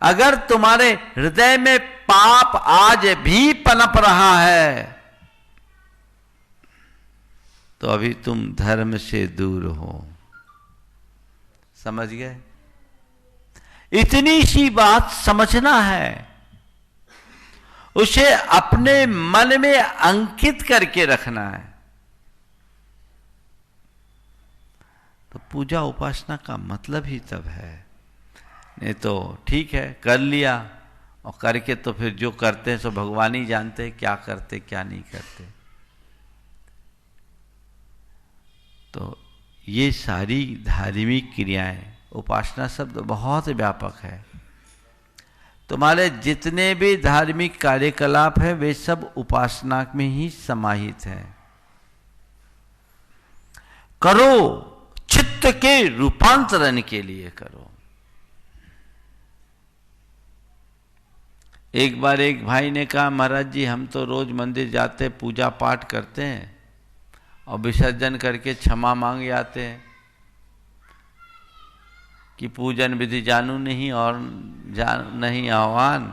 अगर तुम्हारे हृदय में पाप आज भी पनप रहा है तो अभी तुम धर्म से दूर हो। समझ गए? इतनी सी बात समझना है, उसे अपने मन में अंकित करके रखना है। तो पूजा उपासना का मतलब ही तब है। नहीं तो ठीक है, कर लिया और करके तो फिर जो करते हैं सो भगवान ही जानते हैं क्या करते क्या नहीं करते। तो ये सारी धार्मिक क्रियाएं, उपासना शब्द बहुत व्यापक है। तुम्हारे जितने भी धार्मिक कार्यकलाप है वे सब उपासना में ही समाहित है। करो, चित्त के रूपांतरण के लिए करो। एक बार एक भाई ने कहा, महाराज जी हम तो रोज मंदिर जाते, पूजा पाठ करते हैं और विसर्जन करके क्षमा मांग आते हैं कि पूजन विधि जानू नहीं और नहीं आह्वान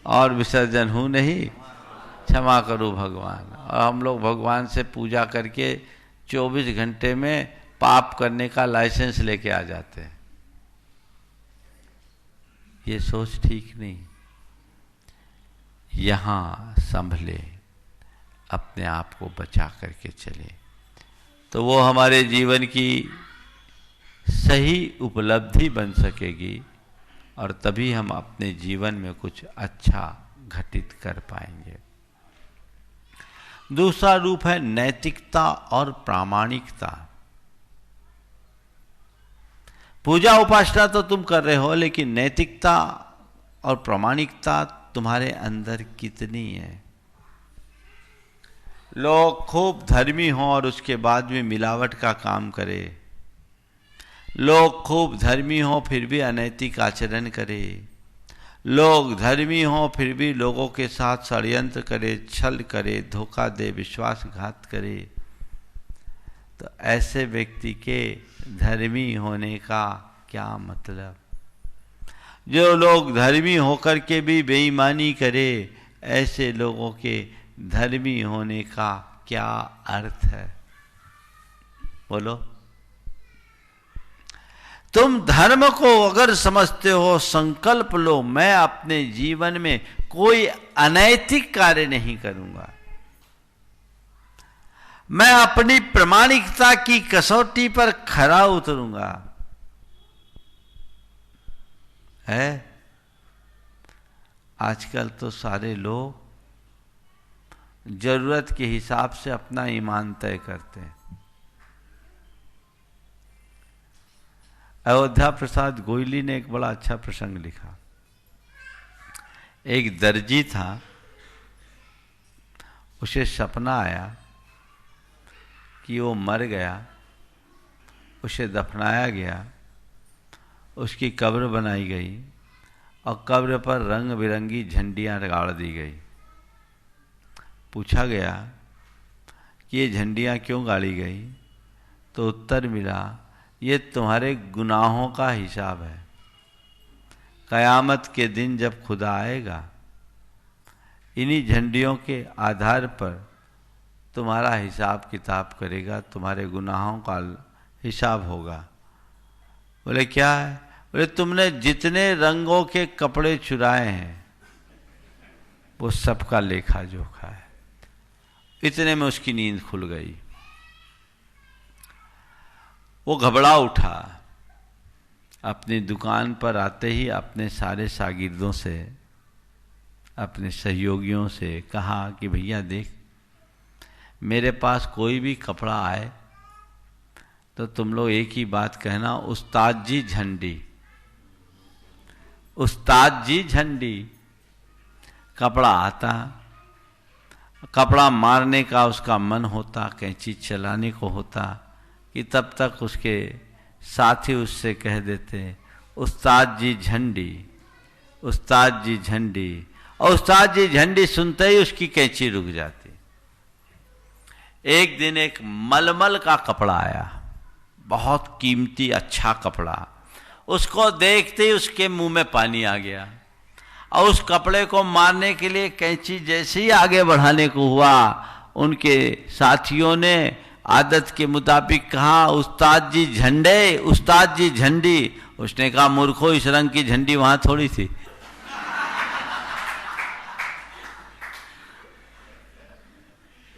और विसर्जन हूँ नहीं, क्षमा करो भगवान। और हम लोग भगवान से पूजा करके 24 घंटे में पाप करने का लाइसेंस लेके आ जाते हैं। ये सोच ठीक नहीं। यहां संभले, अपने आप को बचा करके चले, तो वो हमारे जीवन की सही उपलब्धि बन सकेगी और तभी हम अपने जीवन में कुछ अच्छा घटित कर पाएंगे। दूसरा रूप है नैतिकता और प्रामाणिकता। पूजा उपासना तो तुम कर रहे हो, लेकिन नैतिकता और प्रामाणिकता तुम्हारे अंदर कितनी है? लोग खूब धर्मी हों और उसके बाद में मिलावट का काम करे, लोग खूब धर्मी हों फिर भी अनैतिक आचरण करे, लोग धर्मी हों फिर भी लोगों के साथ षड्यंत्र करे, छल करे, धोखा दे, विश्वासघात करे, तो ऐसे व्यक्ति के धर्मी होने का क्या मतलब? जो लोग धर्मी होकर के भी बेईमानी करे, ऐसे लोगों के धर्मी होने का क्या अर्थ है? बोलो। तुम धर्म को अगर समझते हो, संकल्प लो, मैं अपने जीवन में कोई अनैतिक कार्य नहीं करूंगा, मैं अपनी प्रामाणिकता की कसौटी पर खरा उतरूंगा। है आजकल तो सारे लोग जरूरत के हिसाब से अपना ईमान तय करते हैं। अयोध्या प्रसाद गोयली ने एक बड़ा अच्छा प्रसंग लिखा। एक दर्जी था, उसे सपना आया कि वो मर गया, उसे दफनाया गया, उसकी कब्र बनाई गई और कब्र पर रंग बिरंगी झंडियां गाड़ दी गई। पूछा गया कि ये झंडियां क्यों गाड़ी गई, तो उत्तर मिला, ये तुम्हारे गुनाहों का हिसाब है। कयामत के दिन जब खुदा आएगा, इन्हीं झंडियों के आधार पर तुम्हारा हिसाब किताब करेगा, तुम्हारे गुनाहों का हिसाब होगा। बोले क्या है? बोले तुमने जितने रंगों के कपड़े चुराए हैं वो सबका लेखा जोखा है। इतने में उसकी नींद खुल गई। वो घबरा उठा, अपनी दुकान पर आते ही अपने सारे शागिर्दों से, अपने सहयोगियों से कहा कि भैया देख, मेरे पास कोई भी कपड़ा आए तो तुम लोग एक ही बात कहना, उस्ताद जी झंडी, उस्ताद जी झंडी। कपड़ा आता, कपड़ा मारने का उसका मन होता, कैंची चलाने को होता, कि तब तक उसके साथी उससे कह देते, उस्ताद जी झंडी, उस्ताद जी झंडी। और उस्ताद जी झंडी सुनते ही उसकी कैंची रुक जाती। एक दिन एक मलमल का कपड़ा आया, बहुत कीमती अच्छा कपड़ा। उसको देखते ही उसके मुंह में पानी आ गया और उस कपड़े को मारने के लिए कैंची जैसे ही आगे बढ़ाने को हुआ, उनके साथियों ने आदत के मुताबिक कहा, उस्ताद जी झंडे, उस्ताद जी झंडी। उसने कहा, मूर्खों, इस रंग की झंडी वहां थोड़ी थी।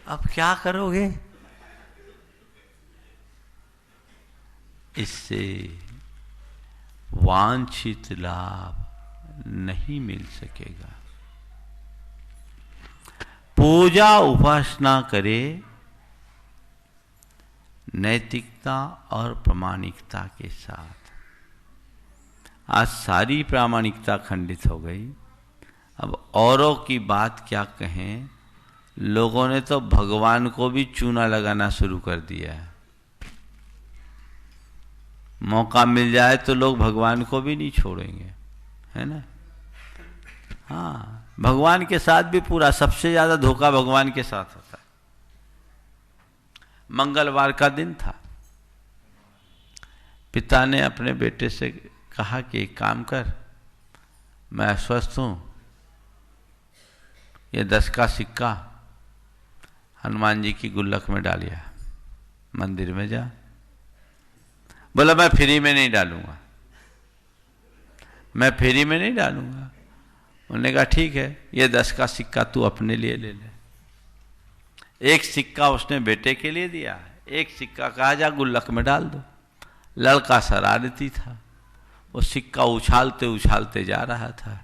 अब क्या करोगे? इससे वांछित लाभ नहीं मिल सकेगा। पूजा उपासना करे नैतिकता और प्रामाणिकता के साथ। आज सारी प्रामाणिकता खंडित हो गई। अब औरों की बात क्या कहें, लोगों ने तो भगवान को भी चूना लगाना शुरू कर दिया है। मौका मिल जाए तो लोग भगवान को भी नहीं छोड़ेंगे, है ना? हाँ, भगवान के साथ भी पूरा, सबसे ज्यादा धोखा भगवान के साथ होता है। मंगलवार का दिन था, पिता ने अपने बेटे से कहा कि एक काम कर, मैं अस्वस्थ हूं, ये 10 का सिक्का हनुमान जी की गुल्लक में डालिया, मंदिर में जा। बोला मैं फ्री में नहीं डालूंगा, मैं फ्री में नहीं डालूंगा। उन्होंने कहा ठीक है, ये 10 का सिक्का तू अपने लिए ले ले। एक सिक्का उसने बेटे के लिए दिया, एक सिक्का कहा जा गुल्लक में डाल दो। लड़का शरारती था, वो सिक्का उछालते उछालते जा रहा था।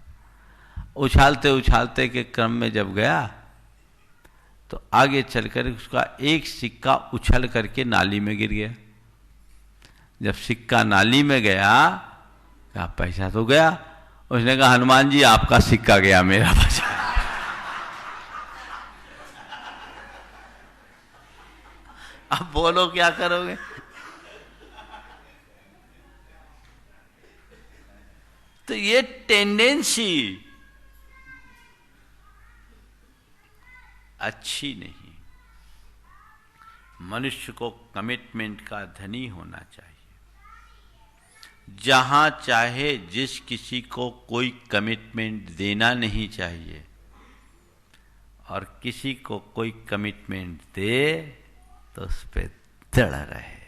उछालते उछालते के क्रम में जब गया तो आगे चलकर उसका एक सिक्का उछल करके नाली में गिर गया। जब सिक्का नाली में गया, कहा पैसा तो गया। उसने कहा हनुमान जी आपका सिक्का गया, मेरा बचा। अब बोलो क्या करोगे? तो ये टेंडेंसी अच्छी नहीं। मनुष्य को कमिटमेंट का धनी होना चाहिए। जहां चाहे जिस किसी को कोई कमिटमेंट देना नहीं चाहिए, और किसी को कोई कमिटमेंट दे तो उस पर दृढ़ रहे,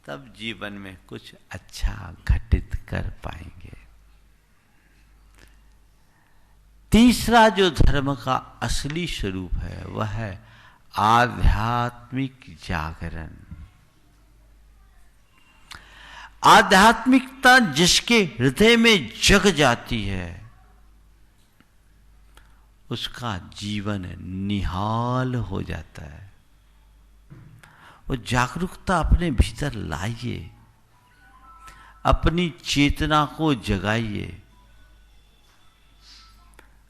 तब जीवन में कुछ अच्छा घटित कर पाएंगे। तीसरा जो धर्म का असली स्वरूप है वह है आध्यात्मिक जागरण। आध्यात्मिकता जिसके हृदय में जग जाती है उसका जीवन निहाल हो जाता है। वो जागरूकता अपने भीतर लाइए, अपनी चेतना को जगाइए।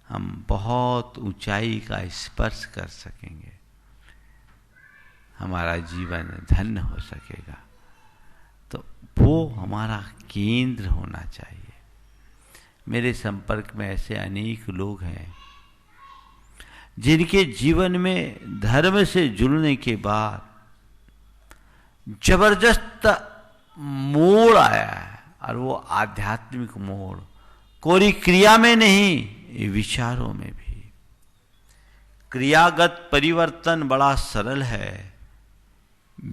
हम बहुत ऊंचाई का स्पर्श कर सकेंगे, हमारा जीवन धन्य हो सकेगा। तो वो हमारा केंद्र होना चाहिए। मेरे संपर्क में ऐसे अनेक लोग हैं जिनके जीवन में धर्म से जुड़ने के बाद जबरदस्त मोड़ आया है, और वो आध्यात्मिक मोड़ कोई क्रिया में नहीं, विचारों में भी। क्रियागत परिवर्तन बड़ा सरल है,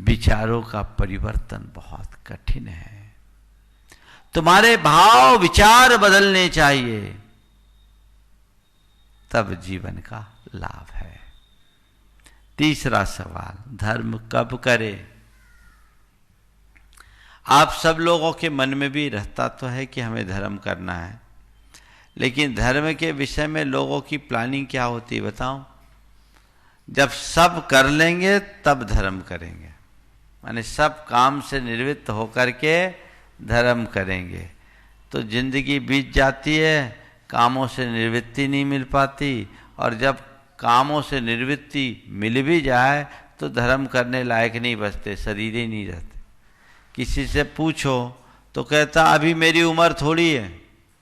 विचारों का परिवर्तन बहुत कठिन है। तुम्हारे भाव विचार बदलने चाहिए, तब जीवन का लाभ है। तीसरा सवाल, धर्म कब करे? आप सब लोगों के मन में भी रहता तो है कि हमें धर्म करना है, लेकिन धर्म के विषय में लोगों की प्लानिंग क्या होती है बताओ? जब सब कर लेंगे तब धर्म करेंगे, माने सब काम से निवृत्त होकर के धर्म करेंगे। तो जिंदगी बीत जाती है, कामों से निवृत्ति नहीं मिल पाती, और जब कामों से निवृत्ति मिल भी जाए तो धर्म करने लायक नहीं बचते, शरीर ही नहीं रहते। किसी से पूछो तो कहता अभी मेरी उम्र थोड़ी है।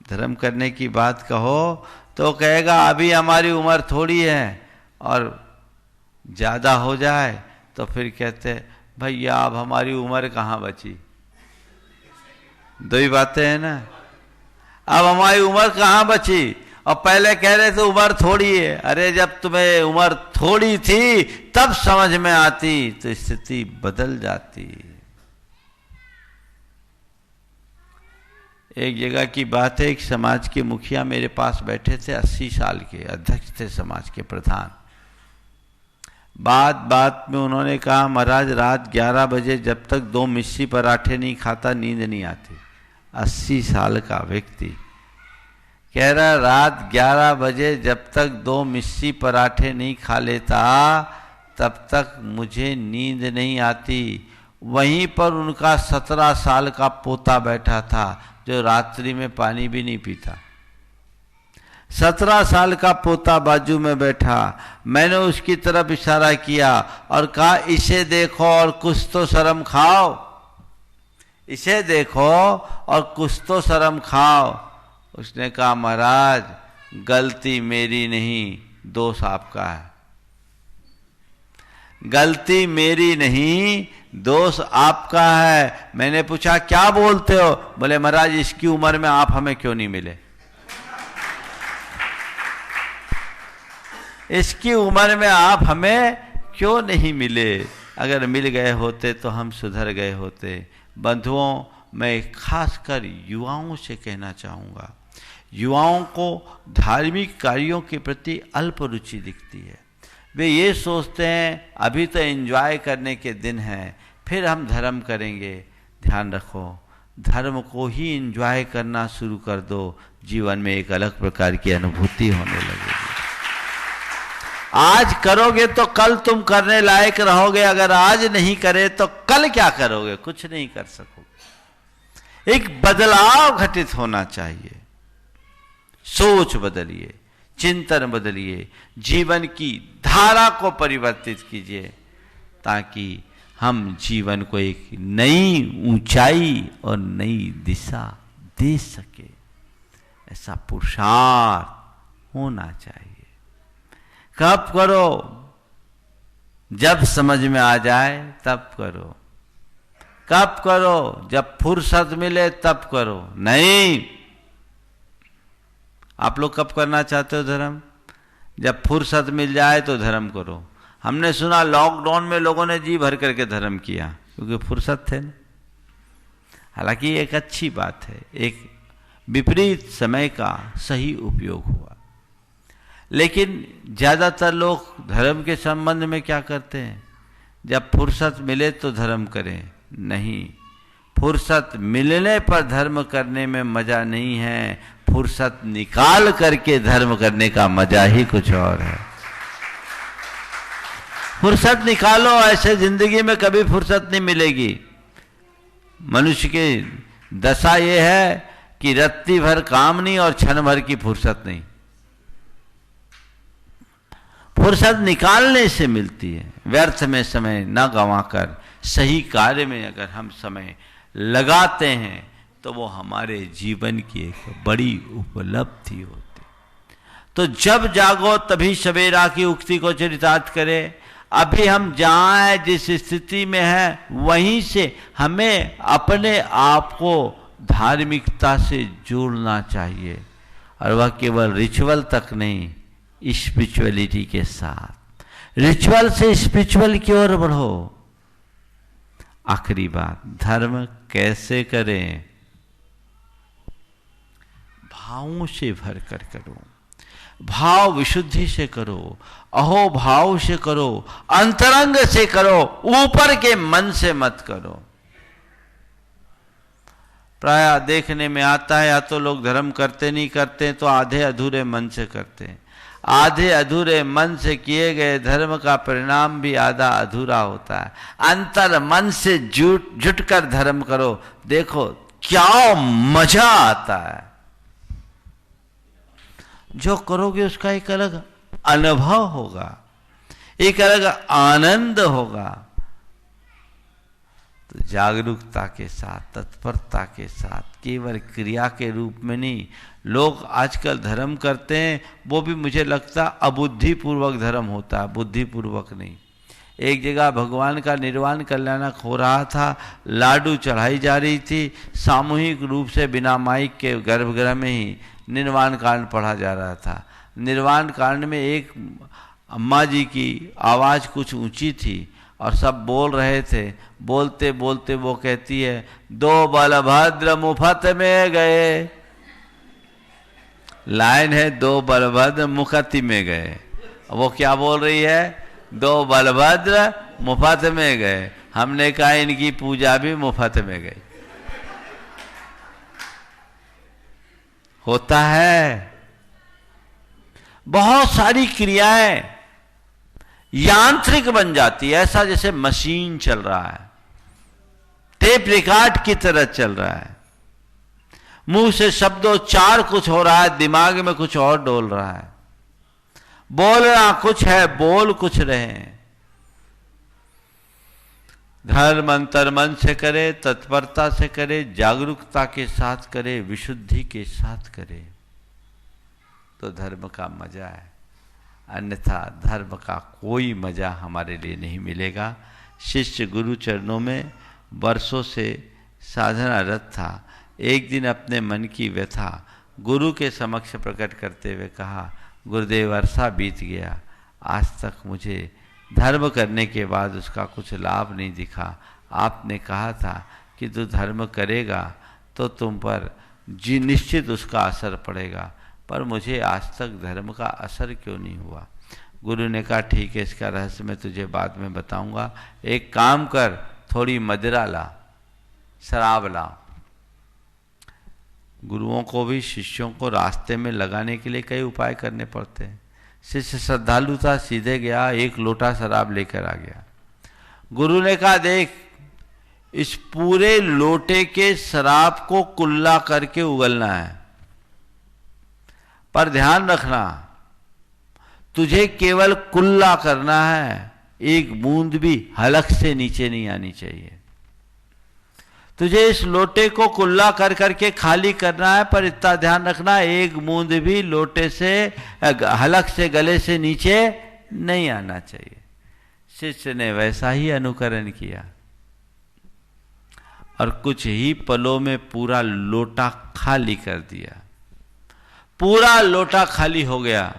धर्म करने की बात कहो तो कहेगा अभी हमारी उम्र थोड़ी है, और ज़्यादा हो जाए तो फिर कहते भैया अब हमारी उम्र कहाँ बची। दो ही बातें हैं ना, अब हमारी उम्र कहाँ बची। और पहले कह रहे थे उम्र थोड़ी है। अरे जब तुम्हें उम्र थोड़ी थी तब समझ में आती तो स्थिति बदल जाती। एक जगह की बात है, एक समाज के मुखिया मेरे पास बैठे थे, 80 साल के अध्यक्ष थे समाज के प्रधान। बात बात में उन्होंने कहा महाराज रात 11 बजे जब तक 2 मिस्सी पराठे नहीं खाता नींद नहीं आती। 80 साल का व्यक्ति कह रहा रात 11 बजे जब तक 2 मिस्सी पराठे नहीं खा लेता तब तक मुझे नींद नहीं आती। वहीं पर उनका 17 साल का पोता बैठा था जो रात्रि में पानी भी नहीं पीता। 17 साल का पोता बाजू में बैठा। मैंने उसकी तरफ इशारा किया और कहा इसे देखो और कुछ तो शर्म खाओ, इसे देखो और कुछ तो शर्म खाओ। उसने कहा महाराज गलती मेरी नहीं, दोष आपका है। गलती मेरी नहीं, दोष आपका है। मैंने पूछा क्या बोलते हो? बोले महाराज इसकी उम्र में आप हमें क्यों नहीं मिले, इसकी उम्र में आप हमें क्यों नहीं मिले। अगर मिल गए होते तो हम सुधर गए होते। बंधुओं, मैं खासकर युवाओं से कहना चाहूँगा, युवाओं को धार्मिक कार्यों के प्रति अल्प रुचि दिखती है। वे ये सोचते हैं अभी तो एंजॉय करने के दिन हैं, फिर हम धर्म करेंगे। ध्यान रखो, धर्म को ही एंजॉय करना शुरू कर दो, जीवन में एक अलग प्रकार की अनुभूति होने लगेगी। आज करोगे तो कल तुम करने लायक रहोगे, अगर आज नहीं करे तो कल क्या करोगे? कुछ नहीं कर सकोगे। एक बदलाव घटित होना चाहिए। सोच बदलिए, चिंतन बदलिए, जीवन की धारा को परिवर्तित कीजिए, ताकि हम जीवन को एक नई ऊंचाई और नई दिशा दे सके। ऐसा पुरुषार्थ होना चाहिए। कब करो? जब समझ में आ जाए तब करो। कब करो? जब फुर्सत मिले तब करो। नहीं, आप लोग कब करना चाहते हो धर्म? जब फुर्सत मिल जाए तो धर्म करो। हमने सुना लॉकडाउन में लोगों ने जी भर करके धर्म किया, क्योंकि फुर्सत थे ना। हालांकि एक अच्छी बात है, एक विपरीत समय का सही उपयोग हुआ। लेकिन ज़्यादातर लोग धर्म के संबंध में क्या करते हैं? जब फुर्सत मिले तो धर्म करें। नहीं, फुर्सत मिलने पर धर्म करने में मजा नहीं है, फुर्सत निकाल करके धर्म करने का मजा ही कुछ और है। फुर्सत निकालो, ऐसे जिंदगी में कभी फुर्सत नहीं मिलेगी। मनुष्य की दशा ये है कि रत्ती भर काम नहीं और क्षण भर की फुर्सत नहीं। फुर्सत निकालने से मिलती है। व्यर्थ में समय न गंवाकर सही कार्य में अगर हम समय लगाते हैं तो वो हमारे जीवन की एक बड़ी उपलब्धि होती। तो जब जागो तभी सवेरा की उक्ति को चरितार्थ करें। अभी हम जहाँ हैं, जिस स्थिति में हैं, वहीं से हमें अपने आप को धार्मिकता से जोड़ना चाहिए, और वह केवल रिचुअल तक नहीं, स्पिरिचुअलिटी के साथ। रिचुअल से स्पिरिचुअल की ओर बढ़ो। आखिरी बात, धर्म कैसे करें? भावों से भर कर करो, भाव विशुद्धि से करो, अहो भाव से करो, अंतरंग से करो, ऊपर के मन से मत करो। प्राय देखने में आता है, या तो लोग धर्म करते नहीं करते तो आधे अधूरे मन से करते हैं। आधे अधूरे मन से किए गए धर्म का परिणाम भी आधा अधूरा होता है। अंतर मन से जुट कर धर्म करो, देखो क्या मजा आता है। जो करोगे उसका एक अलग अनुभव होगा, एक अलग आनंद होगा। तो जागरूकता के साथ, तत्परता के साथ, केवल क्रिया के रूप में नहीं। लोग आजकल धर्म करते हैं, वो भी मुझे लगता अबुद्धिपूर्वक धर्म होता है, बुद्धिपूर्वक नहीं। एक जगह भगवान का निर्वाण कल्याणक हो रहा था, लाडू चढ़ाई जा रही थी, सामूहिक रूप से बिना माइक के गर्भगृह में ही निर्वाण कांड पढ़ा जा रहा था। निर्वाण कांड में एक अम्मा जी की आवाज़ कुछ ऊंची थी और सब बोल रहे थे। बोलते बोलते वो कहती है, दो बलभद्र मुफ्त में गए। लाइन है, दो बलभद्र मुफ्त में गए। वो क्या बोल रही है? दो बलभद्र मुफ्त में गए। हमने कहा इनकी पूजा भी मुफ्त में गई। होता है। बहुत सारी क्रियाएं यांत्रिक बन जाती है, ऐसा जैसे मशीन चल रहा है, टेप रिकॉर्ड की तरह चल रहा है। मुंह से शब्दोच्चार कुछ हो रहा है, दिमाग में कुछ और डोल रहा है। बोलना कुछ है, बोल कुछ रहे हैं। धर्म अंतर मन से करे, तत्परता से करे, जागरूकता के साथ करे, विशुद्धि के साथ करे, तो धर्म का मजा है। अन्यथा धर्म का कोई मजा हमारे लिए नहीं मिलेगा। शिष्य गुरु चरणों में वर्षों से साधना रत था। एक दिन अपने मन की व्यथा गुरु के समक्ष प्रकट करते हुए कहा, गुरुदेव अरसा बीत गया, आज तक मुझे धर्म करने के बाद उसका कुछ लाभ नहीं दिखा। आपने कहा था कि तू धर्म करेगा तो तुम पर जी निश्चित उसका असर पड़ेगा, पर मुझे आज तक धर्म का असर क्यों नहीं हुआ? गुरु ने कहा ठीक है, इसका रहस्य मैं तुझे बाद में बताऊंगा, एक काम कर, थोड़ी मदिरा ला, शराब ला। गुरुओं को भी शिष्यों को रास्ते में लगाने के लिए कई उपाय करने पड़ते हैं। शिष्य श्रद्धालु था, सीधे गया, एक लोटा शराब लेकर आ गया। गुरु ने कहा देख, इस पूरे लोटे के शराब को कुल्ला करके उगलना है, पर ध्यान रखना तुझे केवल कुल्ला करना है, एक बूंद भी हलक से नीचे नहीं आनी चाहिए। तुझे इस लोटे को कुल्ला कर करके खाली करना है, पर इतना ध्यान रखना एक बूंद भी लोटे से हलक से गले से नीचे नहीं आना चाहिए। शिष्य ने वैसा ही अनुकरण किया और कुछ ही पलों में पूरा लोटा खाली कर दिया। पूरा लोटा खाली हो गया।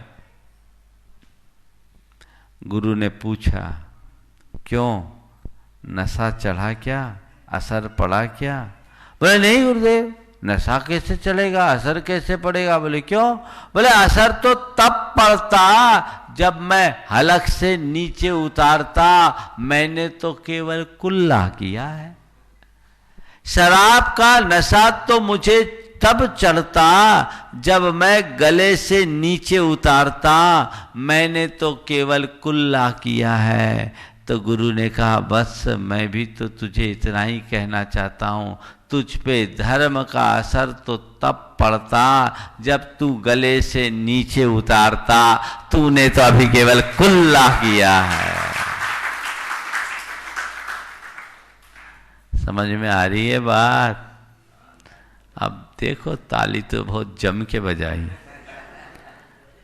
गुरु ने पूछा क्यों, नशा चढ़ा क्या, असर पड़ा क्या? बोले नहीं गुरुदेव, नशा कैसे चलेगा, असर कैसे पड़ेगा? बोले क्यों? बोले असर तो तब पड़ता जब मैं हलक से नीचे उतारता, मैंने तो केवल कुल्ला किया है। शराब का नशा तो मुझे तब चढ़ता जब मैं गले से नीचे उतारता, मैंने तो केवल कुल्ला किया है। तो गुरु ने कहा बस मैं भी तो तुझे इतना ही कहना चाहता हूँ, तुझ पे धर्म का असर तो तब पड़ता जब तू गले से नीचे उतारता, तूने तो अभी केवल कुल्ला किया है। समझ में आ रही है बात? अब देखो ताली तो बहुत जम के बजाई।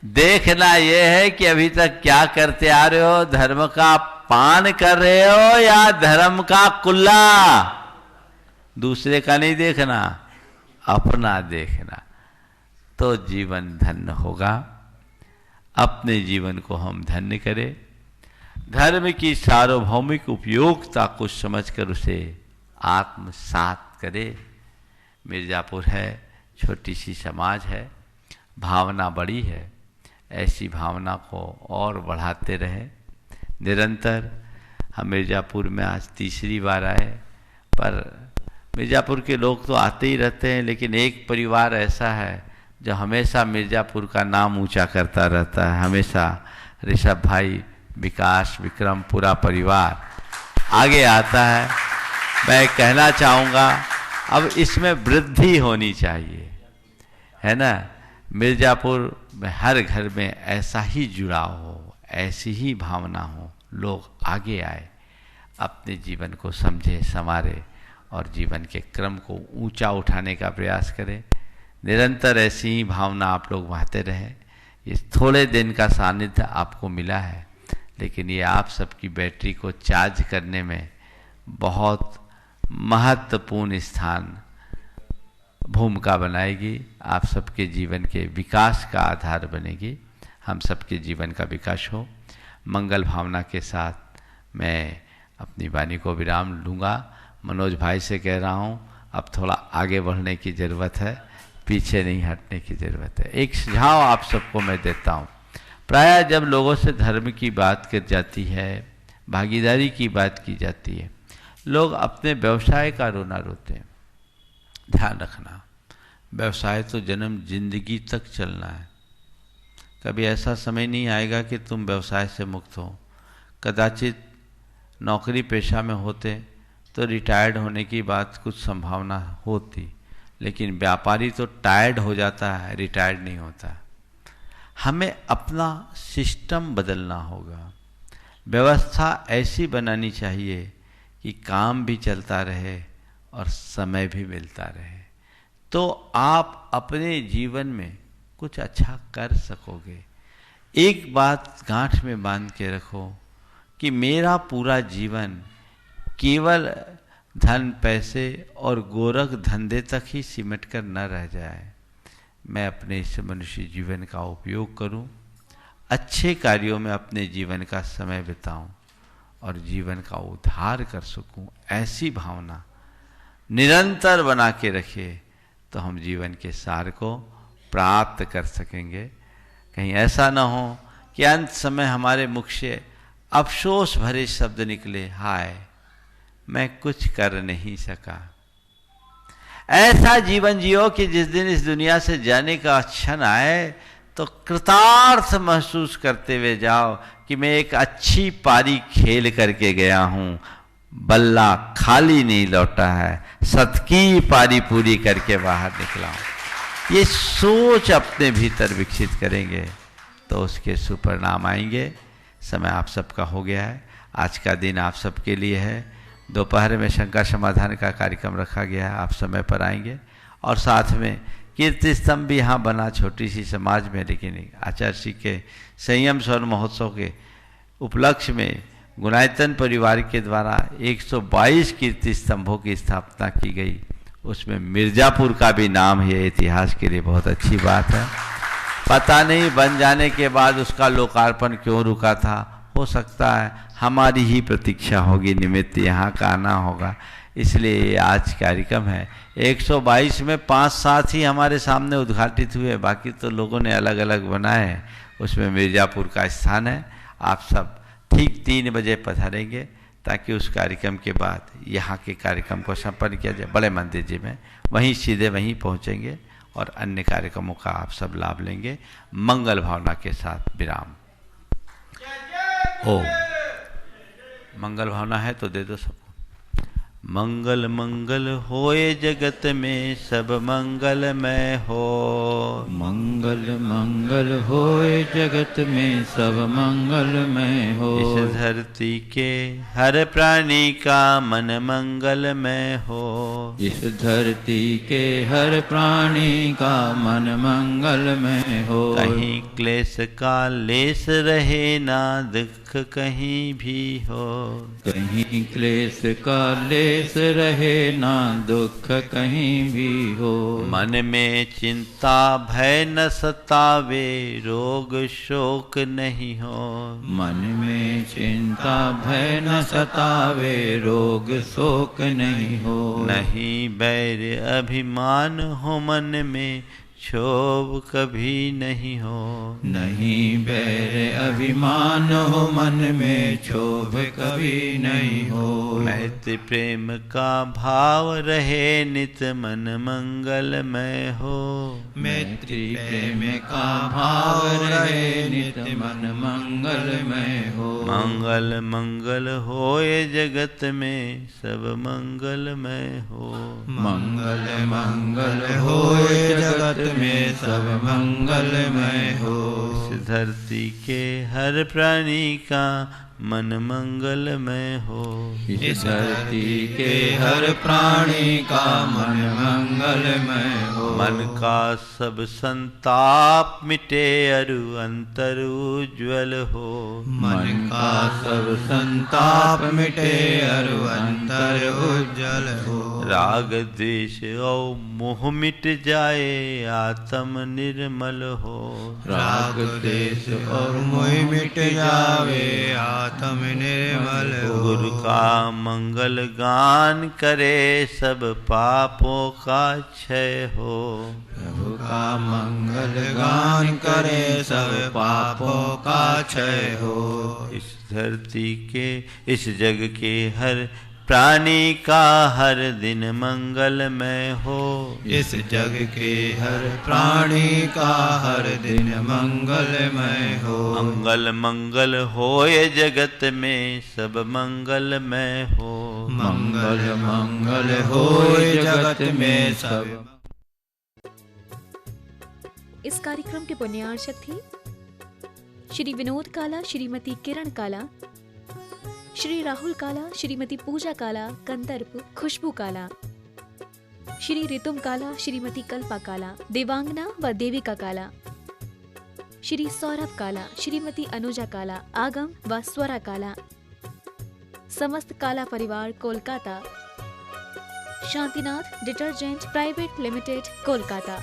देखना यह है कि अभी तक क्या करते आ रहे हो, धर्म का पान कर रहे हो या धर्म का कुल्ला? दूसरे का नहीं देखना, अपना देखना, तो जीवन धन्य होगा। अपने जीवन को हम धन्य करें, धर्म की सार्वभौमिक उपयोगिता को समझकर उसे आत्मसात करें। मिर्जापुर है, छोटी सी समाज है, भावना बड़ी है, ऐसी भावना को और बढ़ाते रहे निरंतर। हम मिर्जापुर में आज तीसरी बार आए, पर मिर्जापुर के लोग तो आते ही रहते हैं, लेकिन एक परिवार ऐसा है जो हमेशा मिर्जापुर का नाम ऊंचा करता रहता है। हमेशा ऋषभ भाई, विकास, विक्रम, पूरा परिवार आगे आता है। मैं कहना चाहूँगा अब इसमें वृद्धि होनी चाहिए, है ना। मिर्जापुर में हर घर में ऐसा ही जुड़ाव हो, ऐसी ही भावना हो, लोग आगे आए, अपने जीवन को समझे, संवारे और जीवन के क्रम को ऊंचा उठाने का प्रयास करें। निरंतर ऐसी ही भावना आप लोग बहाते रहें। इस थोड़े दिन का सानिध्य आपको मिला है, लेकिन ये आप सबकी बैटरी को चार्ज करने में बहुत महत्वपूर्ण स्थान भूमिका बनाएगी, आप सबके जीवन के विकास का आधार बनेगी। हम सबके जीवन का विकास हो। मंगल भावना के साथ मैं अपनी वाणी को विराम लूँगा। मनोज भाई से कह रहा हूँ, अब थोड़ा आगे बढ़ने की ज़रूरत है, पीछे नहीं हटने की ज़रूरत है। एक सुझाव आप सबको मैं देता हूँ। प्रायः जब लोगों से धर्म की बात की जाती है, भागीदारी की बात की जाती है, लोग अपने व्यवसाय का रोना रोते हैं। ध्यान रखना, व्यवसाय तो जन्म जिंदगी तक चलना है। कभी ऐसा समय नहीं आएगा कि तुम व्यवसाय से मुक्त हो। कदाचित नौकरी पेशा में होते तो रिटायर्ड होने की बात कुछ संभावना होती, लेकिन व्यापारी तो टायर्ड हो जाता है, रिटायर्ड नहीं होता। हमें अपना सिस्टम बदलना होगा। व्यवस्था ऐसी बनानी चाहिए कि काम भी चलता रहे और समय भी मिलता रहे, तो आप अपने जीवन में कुछ अच्छा कर सकोगे। एक बात गांठ में बांध के रखो कि मेरा पूरा जीवन केवल धन, पैसे और गोरख धंधे तक ही सिमट कर न रह जाए। मैं अपने इस मनुष्य जीवन का उपयोग करूं, अच्छे कार्यों में अपने जीवन का समय बिताऊं और जीवन का उद्धार कर सकूं। ऐसी भावना निरंतर बना के रखिए, तो हम जीवन के सार को प्राप्त कर सकेंगे। कहीं ऐसा ना हो कि अंत समय हमारे मुख से अफसोस भरे शब्द निकले, हाय मैं कुछ कर नहीं सका। ऐसा जीवन जियो कि जिस दिन इस दुनिया से जाने का क्षण आए तो कृतार्थ महसूस करते हुए जाओ कि मैं एक अच्छी पारी खेल करके गया हूँ, बल्ला खाली नहीं लौटा है, सतकी पारी पूरी करके बाहर निकला हूँ। ये सोच अपने भीतर विकसित करेंगे तो उसके सुपरिणाम आएंगे। समय आप सबका हो गया है, आज का दिन आप सबके लिए है। दोपहर में शंका समाधान का कार्यक्रम रखा गया है, आप समय पर आएंगे। और साथ में कीर्ति स्तंभ भी यहाँ बना, छोटी सी समाज में, लेकिन आचार्य श्री के संयम स्वर्ण महोत्सव के उपलक्ष्य में गुणायतन परिवार के द्वारा 122 कीर्ति स्तंभों की स्थापना की गई। उसमें मिर्जापुर का भी नाम है, इतिहास के लिए बहुत अच्छी बात है। पता नहीं बन जाने के बाद उसका लोकार्पण क्यों रुका था, हो सकता है हमारी ही प्रतीक्षा होगी, निमित्त यहाँ का आना होगा, इसलिए आज कार्यक्रम है। 122 में 5-7 ही हमारे सामने उद्घाटित हुए, बाकी तो लोगों ने अलग अलग बनाए हैं। उसमें मिर्जापुर का स्थान है। आप सब ठीक 3 बजे पधारेंगे ताकि उस कार्यक्रम के बाद यहाँ के कार्यक्रम को संपन्न किया जाए बड़े मंदिर जी में, वहीं सीधे वहीं पहुँचेंगे और अन्य कार्यक्रमों का आप सब लाभ लेंगे। मंगल भावना के साथ विराम। ओ मंगल भावना है तो दे दो सबको। मंगल मंगल होए जगत में सब मंगलमय हो। मंगल मंगल होए जगत में सब मंगलमय हो। इस धरती के हर प्राणी का मन मंगलमय हो। इस धरती के हर प्राणी का मन मंगलमय हो। कहीं क्लेश का लेस रहे ना दुख कहीं भी हो। कहीं क्लेश का लेस रहे ना दुख कहीं भी हो। मन में चिंता भय न सतावे रोग शोक नहीं हो। मन में चिंता भय न सतावे रोग शोक नहीं हो। नहीं बैर अभिमान हो मन में क्षोभ कभी नहीं हो। नहीं बैर अभिमान हो मन में क्षोभ कभी नहीं हो। मैत्री प्रेम का भाव रहे नित मन मंगलमय हो। मैत्री प्रेम का भाव रहे नित मन मंगलमय हो। मंगल मंगल होए जगत में सब मंगलमय हो। मंगल मंगल होए जगत में सब मंगलमय हो। इस धरती के हर प्राणी का मन मंगलमय हो। इस धरती के हर प्राणी का मन मंगलमय हो। मन का सब संताप मिटे अरु अंतर उज्ज्वल हो। मन का सब संताप मिटे अरु अंतर उज्ज्वल हो। राग द्वेष और मोह मिट जाए आत्म निर्मल हो। राग द्वेष और मोह मिट जावे आत्म निर्मल हो। गुरु का मंगल गान करे सब पापों का क्षय हो। प्रभु का मंगल गान करे सब पापों का क्षय हो। इस धरती के इस जग के हर प्राणी का हर दिन मंगलमय हो। इस जग के हर प्राणी का हर दिन मंगलमय हो। मंगल मंगल होए जगत में सब मंगलमय हो। मंगल मंगल होए जगत में सब। इस कार्यक्रम के पुण्यार्चक थे श्री विनोद काला, श्रीमती किरण काला, श्री राहुल काला, श्रीमती पूजा काला, कंदर्प खुशबू काला, श्री रितुम काला, श्रीमती कल्पा काला, देवांगना व देविका काला, श्री सौरभ काला, श्रीमती अनुजा काला, आगम व स्वरा काला, समस्त काला परिवार Kolkata, Shantinath detergent private limited Kolkata.